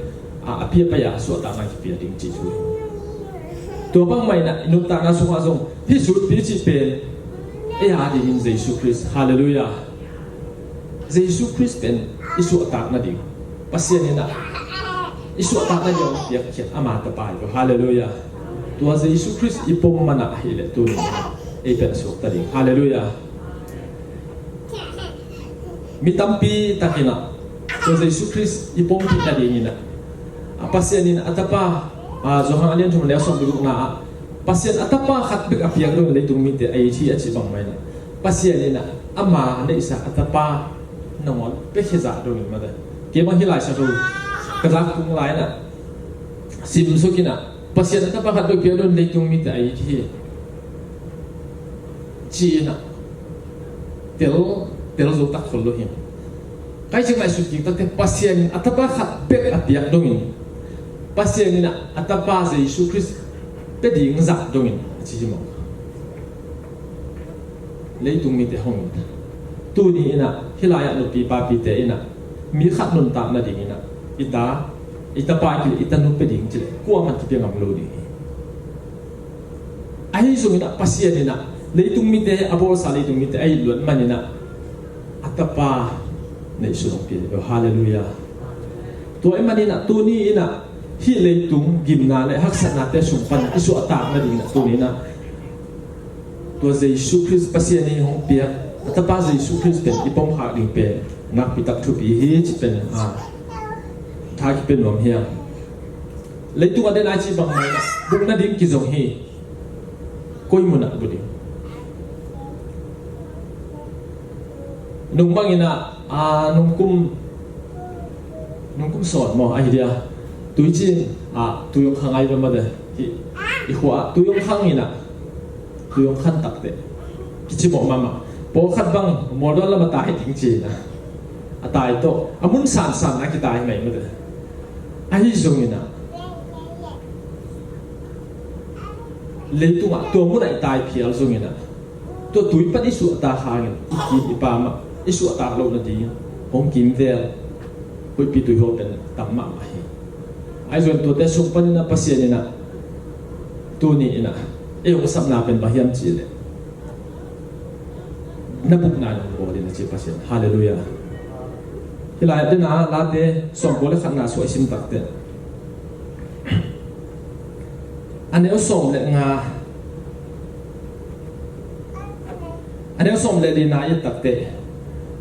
อภิปรายสวดตามากิเปียดิ้งจิตหัวตัวบางไม่นะนุตตานาสุภาษงที่สุดพิจิตเป็นอาดิมินเยซูคริสต์ฮาเลลูยาเยซูคริสต์เป็นอิสวตานาดิปัสยานี่นะอิสวตานาดิองเปียกเขียนอามาตะปายฮาเลลูยาตัวเยซูคริสต์อิปมมันนะฮิเลตุนเป็นสวตาดิฮาเลลูยามิตัมปีตะกินะตัวเยซูคริสต์อิปมปีตาดินี่นะ pasien in atapa zohang alian thum le som du na pasien atapa khat bek apiang do le tung mi te ai chi achi bang mai na pasien in ama le isa atapa nongol pe kheza do ni ma da ke bang hilai sa ru kazak tung lai na sim sukina pasien atapa khat bek apiang do le tung mi te ai chi na tel zo tak khol lo him kai ching lai su king ta te pasien atapa khat bek apiang dongin pasien ina atapa Yesus Christ pe ding za dongin chi mo leitung mi te hong tu ni ina hilaya no pi pa pi te ina mi khat nun ta na ding ina ita pa ki ita nu pe ding chi ko man ki ngam lo di ai so ina pasien ina leitung mi te abor sa leitung mi te ai luan man ina atapa nei su pi hallelujah to ai man ina tu ni ina hi leitung gimna le haksat na te sumpan isu atak na ding na tu ni na to Yesus Christ pasien ni hong pia atapa Yesus Christ pen ipom ha ding pe nak pitak thu pi hi chi pen tha ki pen nom hiam leitung ade na chi bang mai na bung na ding ki zong hi koi mun na bu ding nung bang ina nung kum son mo ai dia tui chin tuyong khang ai ma de hi hua tuyong khang ina tuyong khan tak te kichi mo mama po khat bang model la mata hi ting chi na atai to amun san na ki tai mai ma de ai zong ina leitung to mu dai tai phial zong ina to tui pat isu ta khang ki ipa ma isu ta lo na di hong kim vel pui pi tui ho pen tam ma ma hi ai zon to te suk pan na pasien ina tu ni ina e ong sap na pen bahiam chi le na buk na no bo na chi pasien hallelujah hilai de na la te som bo le khan na so sim tak te ane o som le nga ane o som le li na i tak te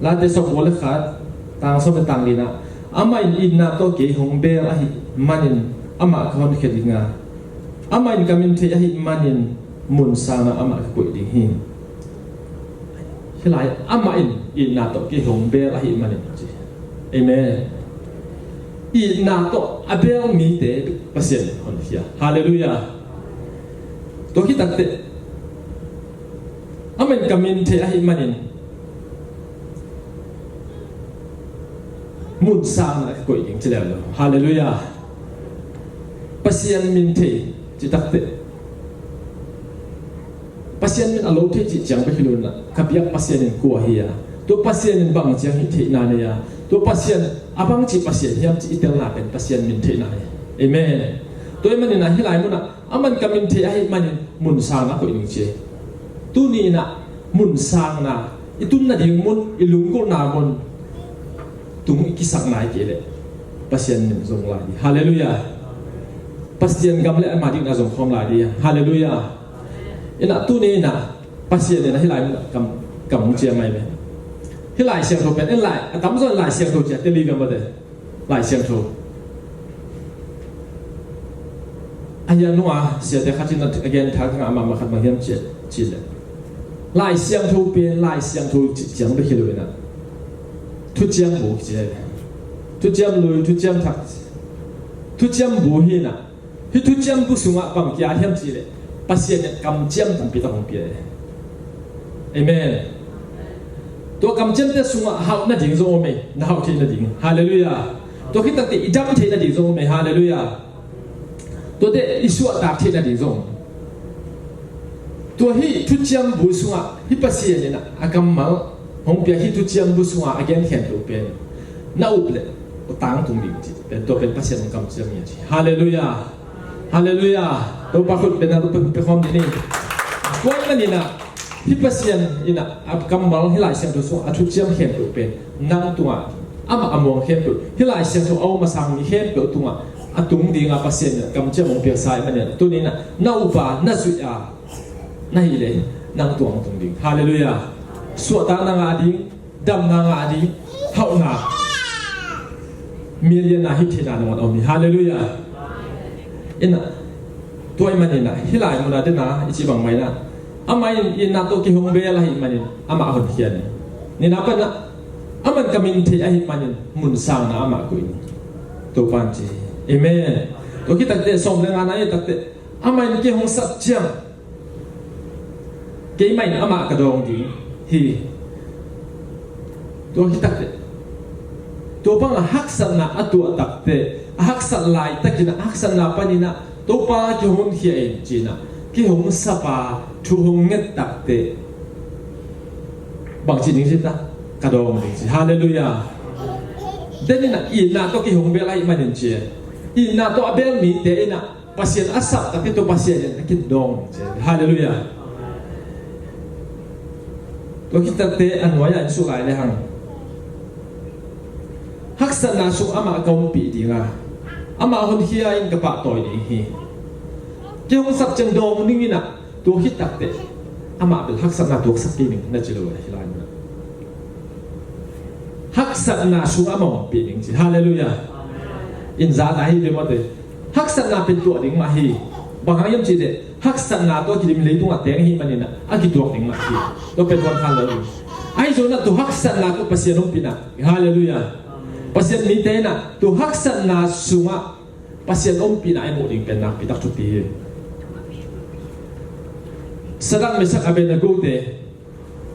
la te som bo le khat tang so be tang li na ama in na to ke hong be a hi manin ama khon khedinga ama in kamin the a hi manin mun sana ama ko ding hi hilai ama in na to ke hong be a hi manin amen in na to abel mi te pasien hon hia hallelujah to ki tak te ama in kamin the a hi manin mun sang na ko ing chi lo hallelujah pasien min the chi tak te pasien min alo the chi chang ba hilun na kapiak pasien in ko hi ya to pasien in bang chang hi the na ne ya to pasien abang chi pasien hiam chi itel na pen pasien min the na amen to man na hilai mun na aman kamin the ai man mun sang na ko ing chi tu ni na mun sang na itun na ding mun ilung ko na mun tung kisak nai ke le pasien min zong lai hallelujah pasien gam le ma dik na zong khom lai di hallelujah ina tu ni na pasien na hilai kam chia mai me hilai siang tho pen lai atam zon lai siang tho chia te li gam de lai siang tho aya nuwa sia te khatin again thak nga ma khat ma hiam chi le lai siang tho pe lai siang tho chiang be hilu na thu chiang bu chi thu chiang lui thu chiang thak thu chiang bu hi na hi thu chiang bu sunga pang kya hiam chi le pasien kam chiang tam pi ta hong pi amen to kam chiang te sunga hau na ding zo me na hau thi na ding hallelujah to ki tak ti idam thi na ding zo me hallelujah to de isu ta thi na ding zo to hi thu chiang bu sunga hi pasien na akam mal hong pia hi tu chiang bu sunga again khen lo pen na uple o tang tung ding chi pen to pen pasien kam chiang ya chi hallelujah hallelujah to pa khut pen na to pe khom ni ko na na hi pasien ina ap kam mal hi lai siang to so a thu chiang khen lo pen nang tunga ama among khen to hi lai siang to au ma sang ni khen to tunga atung ding a pasien kam chiang mong pia sai ma ne tu ni na upa na su ya na hi le nang tuang tung ding hallelujah suat na nga ding dam na nga ding hau na million na hit na naman omi hallelujah ina toy manina hilai muna din na ichibang may na amay in na to ki hongbe la hi manin ama hon hian ni na pa na aman kamin the a hi manin mun sang na ama ko ni to pan ji amen to ki tak te som le nga na ye tak te amay ki hong sat chiang ke mai na ama ka dong di hi to ki tak te to bang haksan na atu tak te haksan lai takina haksan na panina to pa ki hong hi en jina ki hong sapa thu hong nget tak te bang chi ning sin ta ka dong ding si hallelujah den na i na to ki hong be lai manin che i na to abel mi te ina pasien asap tak to pasien ki dong che hallelujah to kita te anwaya in su lai le hang haksan na su ama kaum pi dinga ama hon hia in ka pa toy ding hi ke hong sap chen dong ning ina to hit tak te ama bil haksan na to sak pi ning na chilo hilai na haksan na su ama pi ning ji hallelujah in za na hi be mo te haksan na pen to ding ma hi bang hayam chi de haksan na to kilim le tung a teng hi manina a ki tuak ding ma hi to pen wan khan lo ai zo na to haksan na to pasien ong pina hallelujah pasien mi te na to haksan na sunga pasien ong pina ai mo ding pen na pitak chu pi sadang mesak abe na go te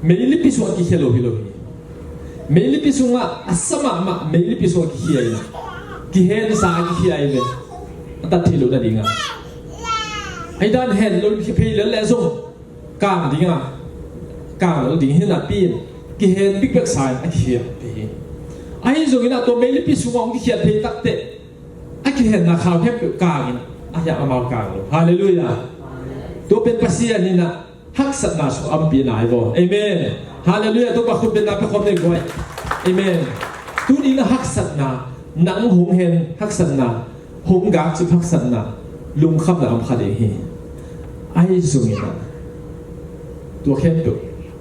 meili pisu ki hello hello meili pisu nga asama ma meili pisu ki hiya ki hen sa ki hiya ile ta thilo na dinga ai dan hen lo ki pe le le zo kang dinga kang lo ding hin na pin ki hen big big sign a hiya pe ai zo ina to meili pisu ngong ki hiya pe tak te a ki hen na khaw he pe kang ina a ya amal kang lo hallelujah to pen pasia ni na haksat na su ampi na ibo amen hallelujah to ba khut ben na pe khom ne goi amen tu ni na haksat na nang hong hen haksat na hong ga chi haksat na lung khap na am khade hi ai zungina to khem tu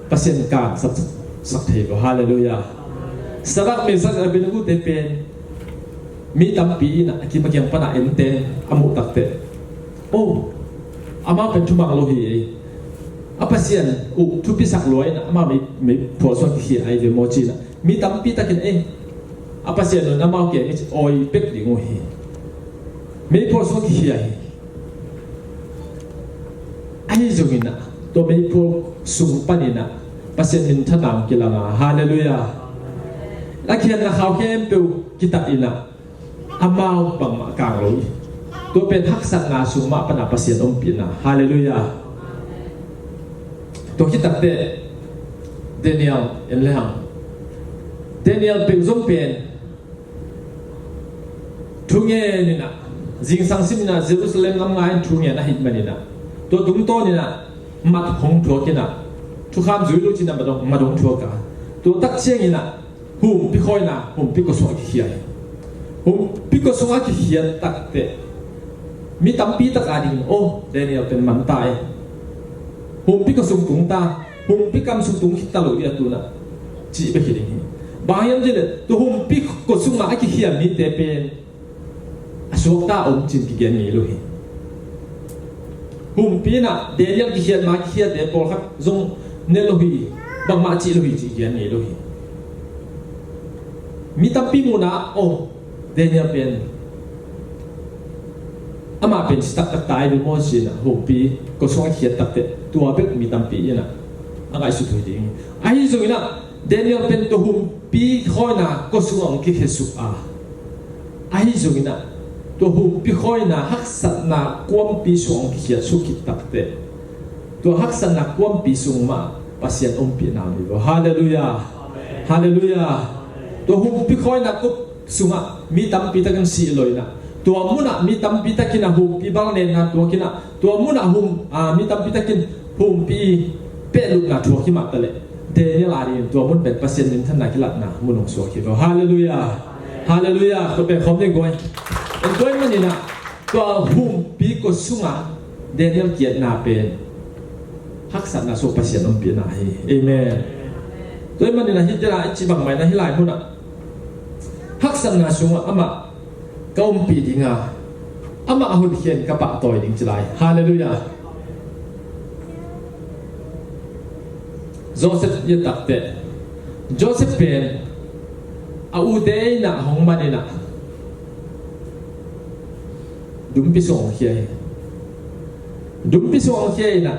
pasien ka sak thei bo hallelujah sarak me sak ben gu te pen mi tam pi na ki ma kyang pa na ente amu tak te oh ama pen tu mang lo hi apa sian tu pi sak loi na ama me pho so ki ai ve mo chi na mi tam pi takin apa sian no na ma ke ni oi pek ding o hi me pho so ki ai ai zungina to me pho sung panina pasien min thanam kilanga hallelujah la khian na khaw kem pe kita ina amao pang ma kang loi to pen haksat na suma pana pasien om pina hallelujah to kita te Daniel en lehang Daniel pe zum pen thunge ni na jing sang sim na Jerusalem ngam ngai thunge na hit manina to dung to ni na mat hong tho kina thu kham zui lu chin na ma dong tho ka to tak cheng ina hum pi khoi na hum pi ko so ki hiai hum pi ko so ki hian tak te mi tam pi tak ading Daniel pen man tai hum pi ko sum tung ta hum pi kam sum tung hit ta lo ya tu na chi be ki ding ba yam je le to hum pi ko sum ma ki hiam mi te pen asok ta om chin ki gen ni lo hi hum pi na Daniel ki hian ma ki hian de pol khat zong ne lo hi bang ma chi lo hi chi gen ni lo hi mi tam pi mu na Daniel pen ama pen stak tak tai be mo sin hum pi ko so khiat tak te tua bek mi tam pi ina anga su thu ding ai zo ina Daniel pen to hum pi khoina ko su ang ki khesu ai zo ina to hum pi khoina haksat na kwam pi su ang ki khiat su ki tak te to haksat na kwam pi su ma pasien om pi na mi hallelujah hallelujah to hum pi khoina ko sunga mi tam pi takan si loina tua muna mi tam pi takina hum pi bang nen na tua kina tua muna hum mi tam pi takin hum pi pe lu na tua ki ma tale de ni la ri tua mun ben pasien nin than na ki lat na mun ong so ki hallelujah hallelujah to pe khom den goi en goi man ni na tua hum pi ko sunga Daniel kiat na pen haksat na so pasien om pi na hi amen toy man ni na hi jara chi bang mai na hi lai mun na hak สันนาสุงอามาก้มปีดิงาอามาหุ่นเขียนกระปะต่อยดิงจิไลฮาเลลูยาโจเซฟยัดตักเตะโจเซฟเป็นอาอุเดย์นะหงมันนี่นะดุมพิสงเขียดุมพิสงเขียนะ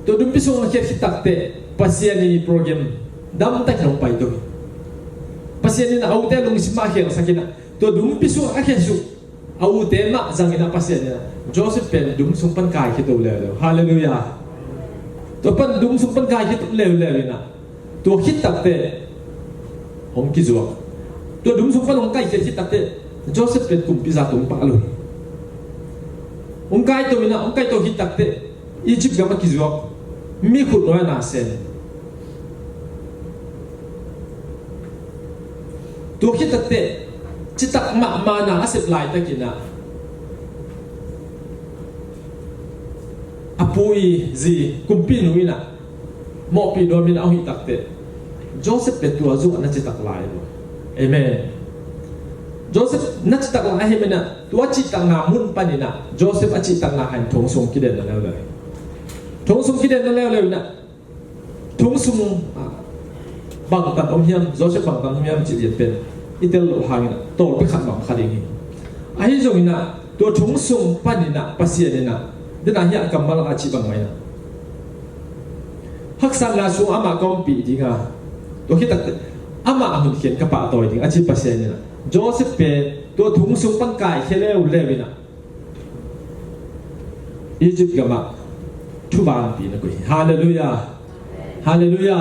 ตัวดุมพิสงเขียที่ตักเตะภาษานี่โปรแกรมดำตักลงไปตัวภาษานี่นะอาอุเดย์ลงสิมาเขียนสักนะตัวดุมพิสงอาเขียนสุอาอุเดย์มาจังนะภาษานี่นะโจเซฟเป็นดุมสุปันกายคิดตัวเลยฮาเลลูยาตัวปันดุมสุปันกายคิดเลวนะตัวคิดตักเตะหงกิจวกตัวดุมสุปันหงกายคิดตักเตะโจเซฟเป็นกลุ่มพิซซ่าตุงปะลุยหงกายตัวนี้นะหงกายตัวคิดตักเตะอียิปต์กับกิจวกมีขุดน้อยนาเซนตัวคิดตักเตะจิตตักมานาเสพลายตะกินะอปุยจีกุมปีนุยนะหมอปีโดมินเอาหิตักเตะโจเซฟเป็นตัวจุกนัดจิตตักลายเลยเอเมนโจเซฟนัดจิตตักลายให้มันนะตัวจิตตักนามุนปานินะโจเซฟอจิตตักนาหันทงสงกิเดนนั่นแล้วเลยทงสงกิเดนนั่นแล้วเลยนะทงสงบังตันอมเฮียมโจเซฟบังตันอมเฮียมจิตเย็นเป็นอิตาลีหางนะโตไปขัดบังขัดอย่างนี้ไอ้ตรงนี้นะตัวทงสงปานินะปัสเซียนี่นะเดี๋ยวนี้กำลังอาชีพบางไหมนะฮักษาลาสูอามาก้มปีดิงาตัวคิดตักอามาหุ่นเขียนกระปะต่อยดิงอาชีพปัสเซียนี่นะโจเซฟเป็นตัวถุงสูงปังกายเคเลวเลวินะอียิปต์ก็มาทุบานปีนะกุยฮาเลลูยาฮาเลลูยา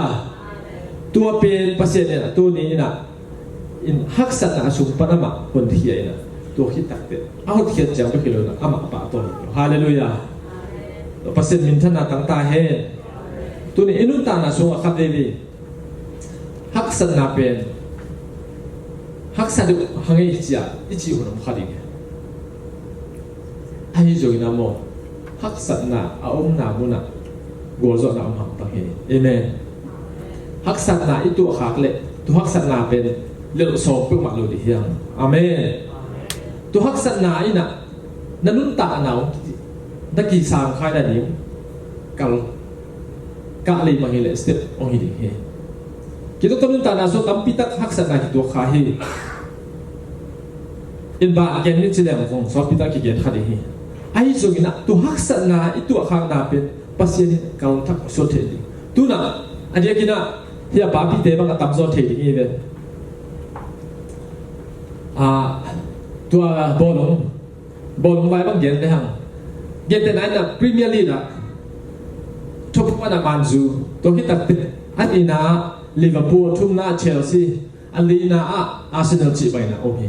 ตัวเป็นปัสเซียนี่นะตัวนี้นะอินฮักษาลาสูปันอามาหุ่นเขียนนะตัวคิดตักเตะเอาเขียนจังไปกิโลนะอามาปะต่อยฮาเลลูยาปัสเซียมินท่านาตั้งตาเฮตัวนี้อินุตานาสูงขัดเดวีฮักษานาเป็นฮักษาดูฮังเอจิอาอิจิหุ่นขัดดิไอ้โจยนาโมฮักษานาอาอมนามุนะโกโจนาอมหังตังเฮเอเมนฮักษานาอิตัวขากเละตัวฮักษานาเป็นเลือดโซเปิลมาโลดิเฮียงอาเมนตัวฮักษานาอินะนันุนตาหนาวนักกีฬาใครได้ดิมกะเลยมาเฮเลสเตปองฮิดิเฮคิดว่าตัวนุนตาหนาวโซตั้มพิทักฮักษานาคิดตัวขาเฮอินบาเกนนี่เฉลี่ยของสอบพิทักษ์เกนขัดเฮไอ้โจกินะตัวฮักษานาอิตัวข้างนาเป็นปัสเซียนกาวทักโซเทดิตัวน่ะอันนี้กินะเฮียปาพิเตบังกับตัมโซเทดิเฮเวนตัวบอลลงไปบางเกนได้หังเกนแต่ไหนน่ะพรีเมียร์ลีกอ่ะชกว่าน่ะมันจูตัวที่ตัดอันนี้นะลิเวอร์พูลทุ่มหน้าเชลซีอันนี้นะอาร์เซนอลจีไปนะโอเค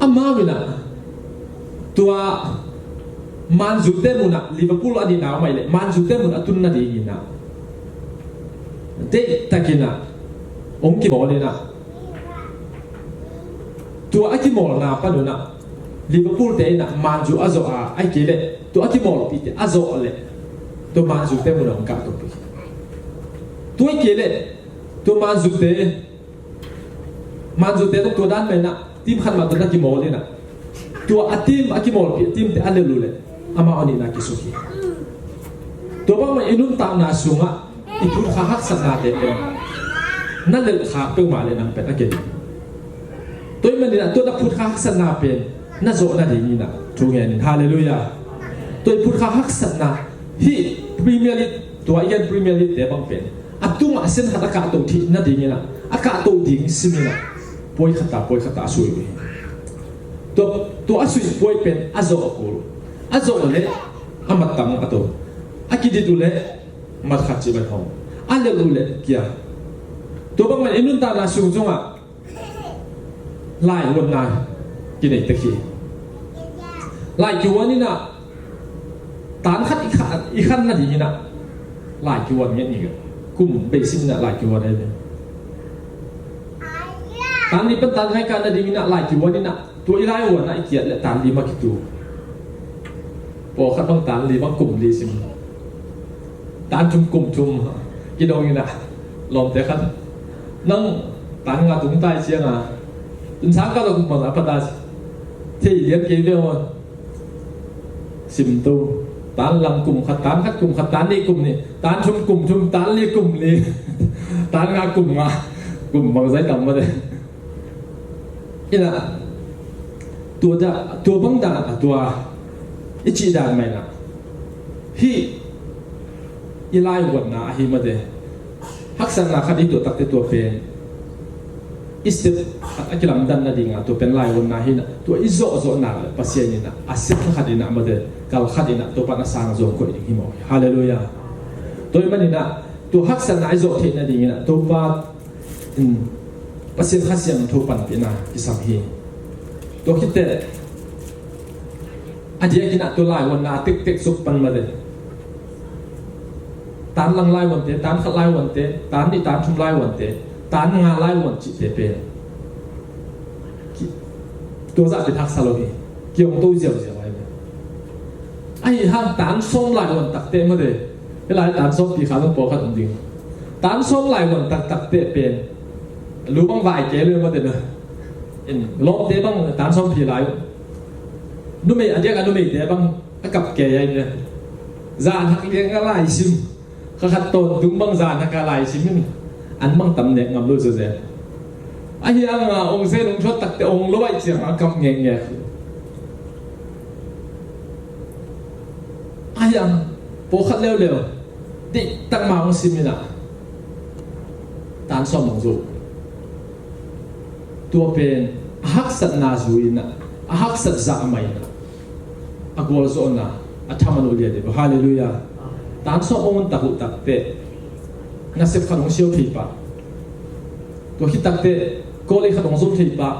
อามาวินะตัวมันจูเตมุนะลิเวอร์พูลอันนี้นะไม่เลยมันจูเตมุนะตุนน่ะดีนะเด็กตะกินะองค์กิโมเลยนะตัวอากิโมลนะปะดูนะลิเวอร์พูลเตนะมันจูอาโซไอเกเลตัวอากิโมลปีเตอาโซเลยตัวมันจูเตมุนะองค์กาตัวปีตัวไอเกเลตัวมันจูเตตัวด้านไปนะทีมขันมาตัวนักกิโมเลยนะตัวทีมอากิโมลปีทีมเตอันเลลูเลยอามาอันนี้นักกิสุกีตัวบางมันอินุนตามนาสุงะอีพุทธฮักษนาเตเป็นนั่นเลยขาเปิลมาเลยนะเป็นนักเกลีตัวมันนี่นะตัวนักพุทธฮักษนาเป็นน่าโจน่าดีนี่นะทูเงินฮาเลลูยาตัวพุทธฮักษนาที่พรีเมียร์ลีกตัวอีกพรีเมียร์ลีกเดี๋ยวบางเป็นอัตุมาเส้นหัตถกาตัวที่น่าดีนี่นะอากาศตัวดิ่งสิมีนะป่วยขัดตาสุยตัวอาสุยป่วยเป็นอาโจกูอาโจเลยอามัดตังอัตัวอากิดิดูเลยมัดขัดจีบันทองอาเลลูเลยเกียตัวบางมันอินุนตานาสูงจงอ่ะไล่วนนายกินไอ้ตะกี้ไล่กี่วันนี่นะตานขัดอีกขั้นน่ะดีนี่นะไล่กี่วันเงี้ยนี่ก็กุ่มเบสินน่ะไล่กี่วันได้เลยตานนี้เป็นตานให้การน่ะดีนี่นะไล่กี่วันนี่นะตัวอีไล่วันน่ะอีเกียและตานดีมากี่ตัวพอขัดต้องตานดีบางกลุ่มดีสิตานกลุ่มกี่ดองนี่นะลองแต่ขัดนั่งตานงาตุ้งใต้เชียงอ่ะ ตุนช้างก็ต้องมาปะตาที่เลี้ยงเกลียวสิมตูตานลำกลุ่มขัดตานขัดกลุ่มขัดตานนี่กลุ่มนี่ตานชุมกลุ่มชุมตานนี่กลุ่มนี่ตานงากลุ่มงากลุ่มบางไซต่ำมาเลยนี่แหละตัวบังดาตัวอิจิดานไม่นะฮีอีไลวันนะฮีมาเดฮักษณะขัดอีตัวตักตัวเป็นอิสต์อักลำดันนาดิงตัวเป็นไลวันนะฮีนะตัวอิโซโซนะปัสเซียนี่นะอาศัยขัดอินะมาเดกัลขัดอินะตัวปันสางโซนก็อีกฮิโมฮาเลลูยาตัวมันนี่นะตัวฮักษณะอิโซเทนาดิงนะตัวปันปัสเซียขัดเสียงตัวปันเป็นนะอิสัมฮีตัวคิดแต่อันเดียกินะตัวไลวันนะติ๊กสุกปันมาเดตานลังไลวันเตตานขัดไลวันเตตานนี่ตานชุมไลวันเตตานงาไลวันจิตเตเป็นตัวจะเป็นทักษะโลหิเกี่ยวกับตัวเจียวไว้เนี่ยไอ้ห้างตานส้มไลวันตักเตมาเดเวลาตานส้มปีขาต้องปอกขัดจริงตานส้มไลวันตักเตเป็นรู้บ้างวายเกลือมาเดเนอะลบเตบ้างตานส้มปีไลนุ่มอันเดียกันนุ่มเตบ้างกับแก่ยัยเนี่ยจานหักเลี้ยงอะไรซิมขัดต้นถึงบางจานหักอะไรซิมนี่อันบางตำแหน่งงามรู้สึกเสียไอ้ยังองค์เซนองค์ชดตักแต่องค์ร้อยเสียงกำเงี้ยไอ้ยังโปขัดเร็วๆดิตั้งมาองค์ซิมินะตานส้มองจูตัวเป็นฮักสัตนาจูอินะฮักสัตจะไม่นะอักวอลโซนะอัฐมันอุเลียเดบฮาเลลูยาตานส้มองค์ตักตักเตะนักเสพขนมเชียวที่ปะตัวคิดตักเตะก็เลยขนมส้มที่ปะ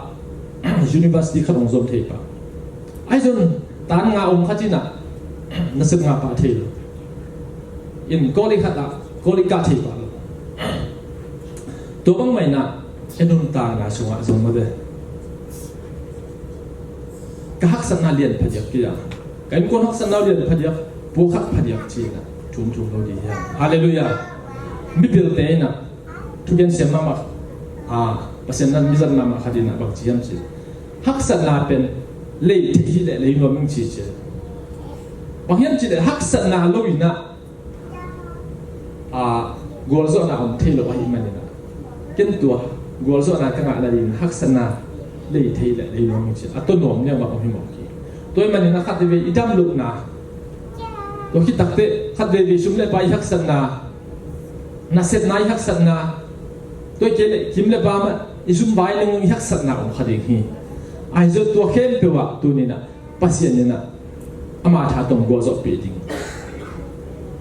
University ขนมส้มที่ปะไอ้จนตานงาองค์ขัดจีน่ะนักเสพงาปะที่อินก็เลยขัดละก็เลยกัดที่ปะตัวบางไม่น่ะเอ็นนุ่นตาหน้าช่วงส่งมาเด้ก็ฮักสันนาเลียนพยักกี่อย่างกันคนฮักสันนาเลียนพยักพวกฮักพยักจีน่ะชุ่มเราดีฮะฮาเลลูยามิเบลเตน่ะทุกอย่างเสียมามาปัจจุบันมิจันนามาขัดน่ะบางทีจีฮักสันนาเป็นเล่ที่เล่เล่งอมิงจีบางอย่างจีเล่ฮักสันนาโลวินะกอลโซน่ะอมเทโลวะฮิมันน่ะเกินตัวกอลโซน่ะก็งาอะไรฮักสันนาเล่ที่เล่เล่งอมิงจีตัวหนุ่มเนี่ยว่าอมิงอกีตัวมันนี่นะขัดเวอิดามลุกนะตัวคิดตักเตะขัดเววิชุมเล่ไปฮักสันนานักเสพนายฮักสันนาตัวเจเล่คิมเล่บามันอิชุมไว้เลยมึงฮักสันนาอมขัดเองไอ้เจ้าตัวเข้มเปว่าตัวนี้นะปัสยานี่นะอามาถ้าต้องกัวจบปีดิ้ง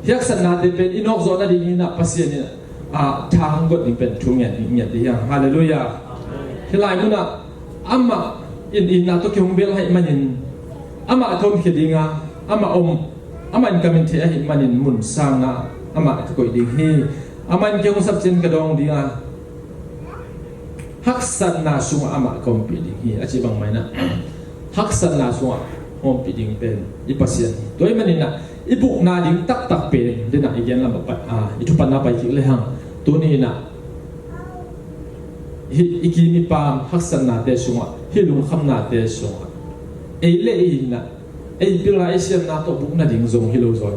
ฮักสันนาเดเป็นอินอกโซนาดีนี่นะปัสยานี่นะทางกดนี่เป็นทุ่งเงี้ยดีอย่างฮาเลลูยาที่ไรมึงนะอามาอินนะตัวเกี่ยวกับเบลให้มันอินอามาทอมเขียดิ้งอามาอามันกำลังเทียให้มันอินมุนสร้างนะอามาก็กดดิ้งฮีอามันเกี่ยวกับสับเจนกระดองดิ้งฮักสันนาสุงอามาคอมปีดิ้งฮีอาชีพบางไหมนะฮักสันนาสุงคอมปีดิ้งเป็นอีปัสยานี่ตัวมันนี่นะอีบุกนาดิ้งตักเป็นเดี๋ยวนะอีกอย่างละแบบอีทุกปันนาไปคิดเลยฮะตัวนี้นะอีกีมีปามฮักสันนาเตสุงฮิลุงคำนาเตสุงเอเล่อีนะเอพิลาเอเซียนนาตัวบุกนาดิ้งซงฮิโลซอน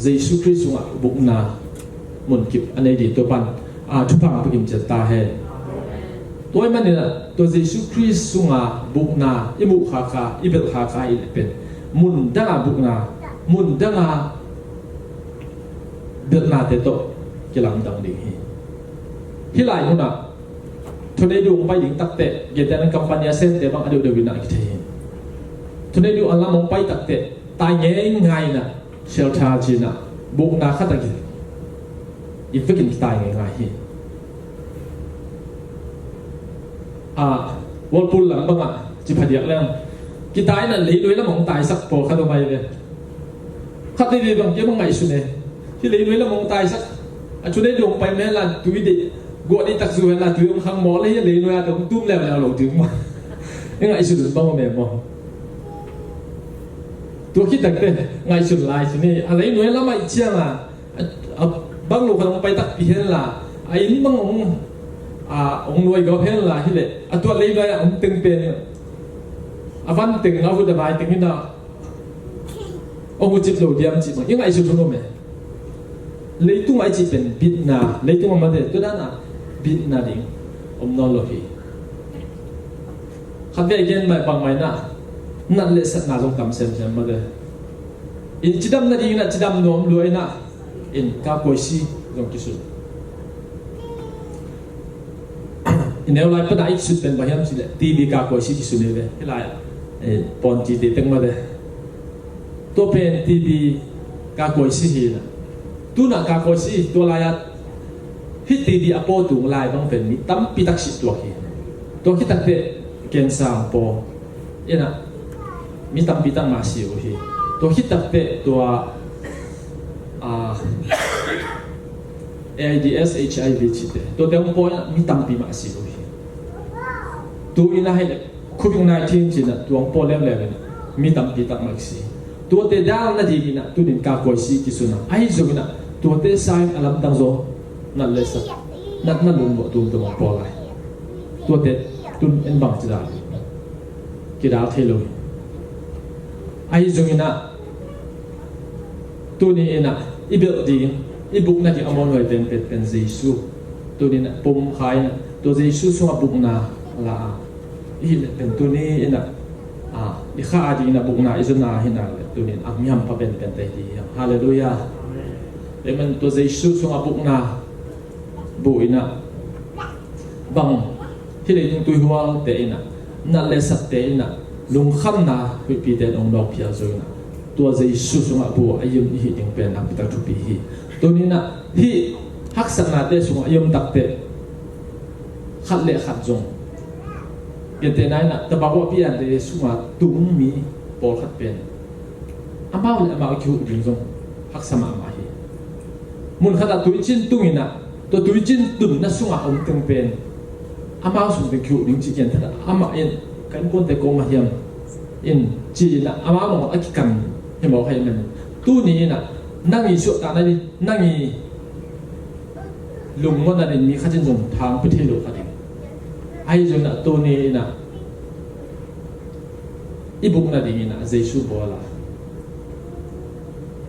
เยซูคริสต์สุงบุกนามุนกิบอันนี้ดีตัวปันทุกพังไปกินจะตาเฮตัวมันนี่นะตัวเยซูคริสต์สุงบุกนาอิบุคาคาอิเบลคาคาอิเลเป็นมุนดังบุกนามุนดังเดินนาเตโตกิลังดังดีที่ไหลมุนอ่ะทุนได้ดูไปหญิงตักเตะเกี่ยวกับกัมปัญญาเส้นเตะบางอดีตเดวินาอีกทีทุนได้ดูอัลลอฮ์มองไปตักเตะตายง่ายนะเชลชาจีน่ะบุกนาขัดตะกี้อีฟิกินตายง่ายวอลปูลหลังบ้างอ่ะจิพเดียกแล้วกีตายนั่นหลีด้วยแล้วมองตายสักโปขัดตัวไปเลยขัดได้ดีบางเกี่ยวกับไงสุดเนี่ยที่หลีด้วยแล้วมองตายสักชุดได้ดวงไปแม่ละตุยดิกวดนี่ตักสุเวลาตุยองคังหมอเลยยังหลีด้วยอ่ะต้องตุ้มแล้วหลงถึงมายังไงสุดบ้างว่าแม่มองตัวคิดตักเต้ไงสุดลายสุดนี่อะไรหน่วยแล้วไม่เชื่อมาบางลูกเขาไปตักปีนั่นล่ะไอ้นี่บางอง ông nuôi có hết là hi lệ tuột lấy lại ông từng bên văn từng ngáo được bài từng nào ông chụp đầu điểm chỉ mà những ai chụp không mẹ lấy tung ai chỉ bên bít na lấy tung mà để tôi đã na bít na đi ông nói lo hi khát về gen mày bằng mày na lệ sát na trong tâm xem mà để in chỉ đâm na đi na chỉ đâm nôm lùi na in cá quay si trong cái số nếu lại bắt đại xuất bên bảo hiểm gì đấy, TV cả quay chỉ xuất này cái lại bọn chỉ để tiếng mà đấy, tôi bên TV cả quay chỉ là, tu nak cả quay chỉ tôi lại hit TV apo tung lại bằng bên mi tam pi tak sit tôi hit tak pe ken sang po, ina mi tam pi tak masih hi, tôi hit tak pe tôi AIDS HIV chỉ đấy, tôi đang po mi tam pi masih hi. Tu ina hay COVID-19 chỉ là tuang po lem lem mi tam pi tak maxi tu te dal na di na tu din ka ko si ki suna ai zo na tu te sai alam dang zo na lesa na lum bo tu tu po lai tu te tun en bang cha ki da thelo ai zo na tu ni ina ibil di ibuk na ki amon hoi ten pen jesu tu ni na pom khai na tu jesu sunga buk na la il tu ni ina di kha adi na bukna izuna hina tu ni amyam pa ben te di hallelujah amen tu jesu sunga bukna bu ina bang hile tu hual te ina na le sat te ina lung kham na pi pi te ong nok pia zo ina tu jesu sunga bu ayum hi ding pen na pita tu pi hi tu ni na hi hak sak na te sunga ayum tak te khat le khat zong hiện tại này là tập bảo biết để suma tung mi bỏ khát bên amao là amao chịu dùng dùng hắc sama mai muốn khát là tuổi chín tung ina tuổi chín tung na suma ông tung bên amao sum bên chịu dùng chỉ kiện thật amao in cái con tay công mà hiểm in chỉ là amao mà ác cầm hiểm bảo hay mình tu ni na năng ý số ta này năng ý lùng ngon là mình mi khát chân dùng thang bứt hi lục khát ai dùng na tu ni na ibuk na ding na Jesu bola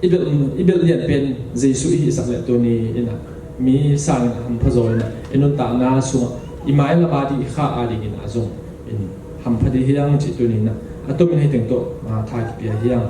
ibil lian pen Jesu hi sak le tu ni ina mi sang ham phazoi na enun ta na su imai la ba di kha a ding na zong in ham phadi hiang chi tu ni na atom hin teng to ma tha ki pia hiang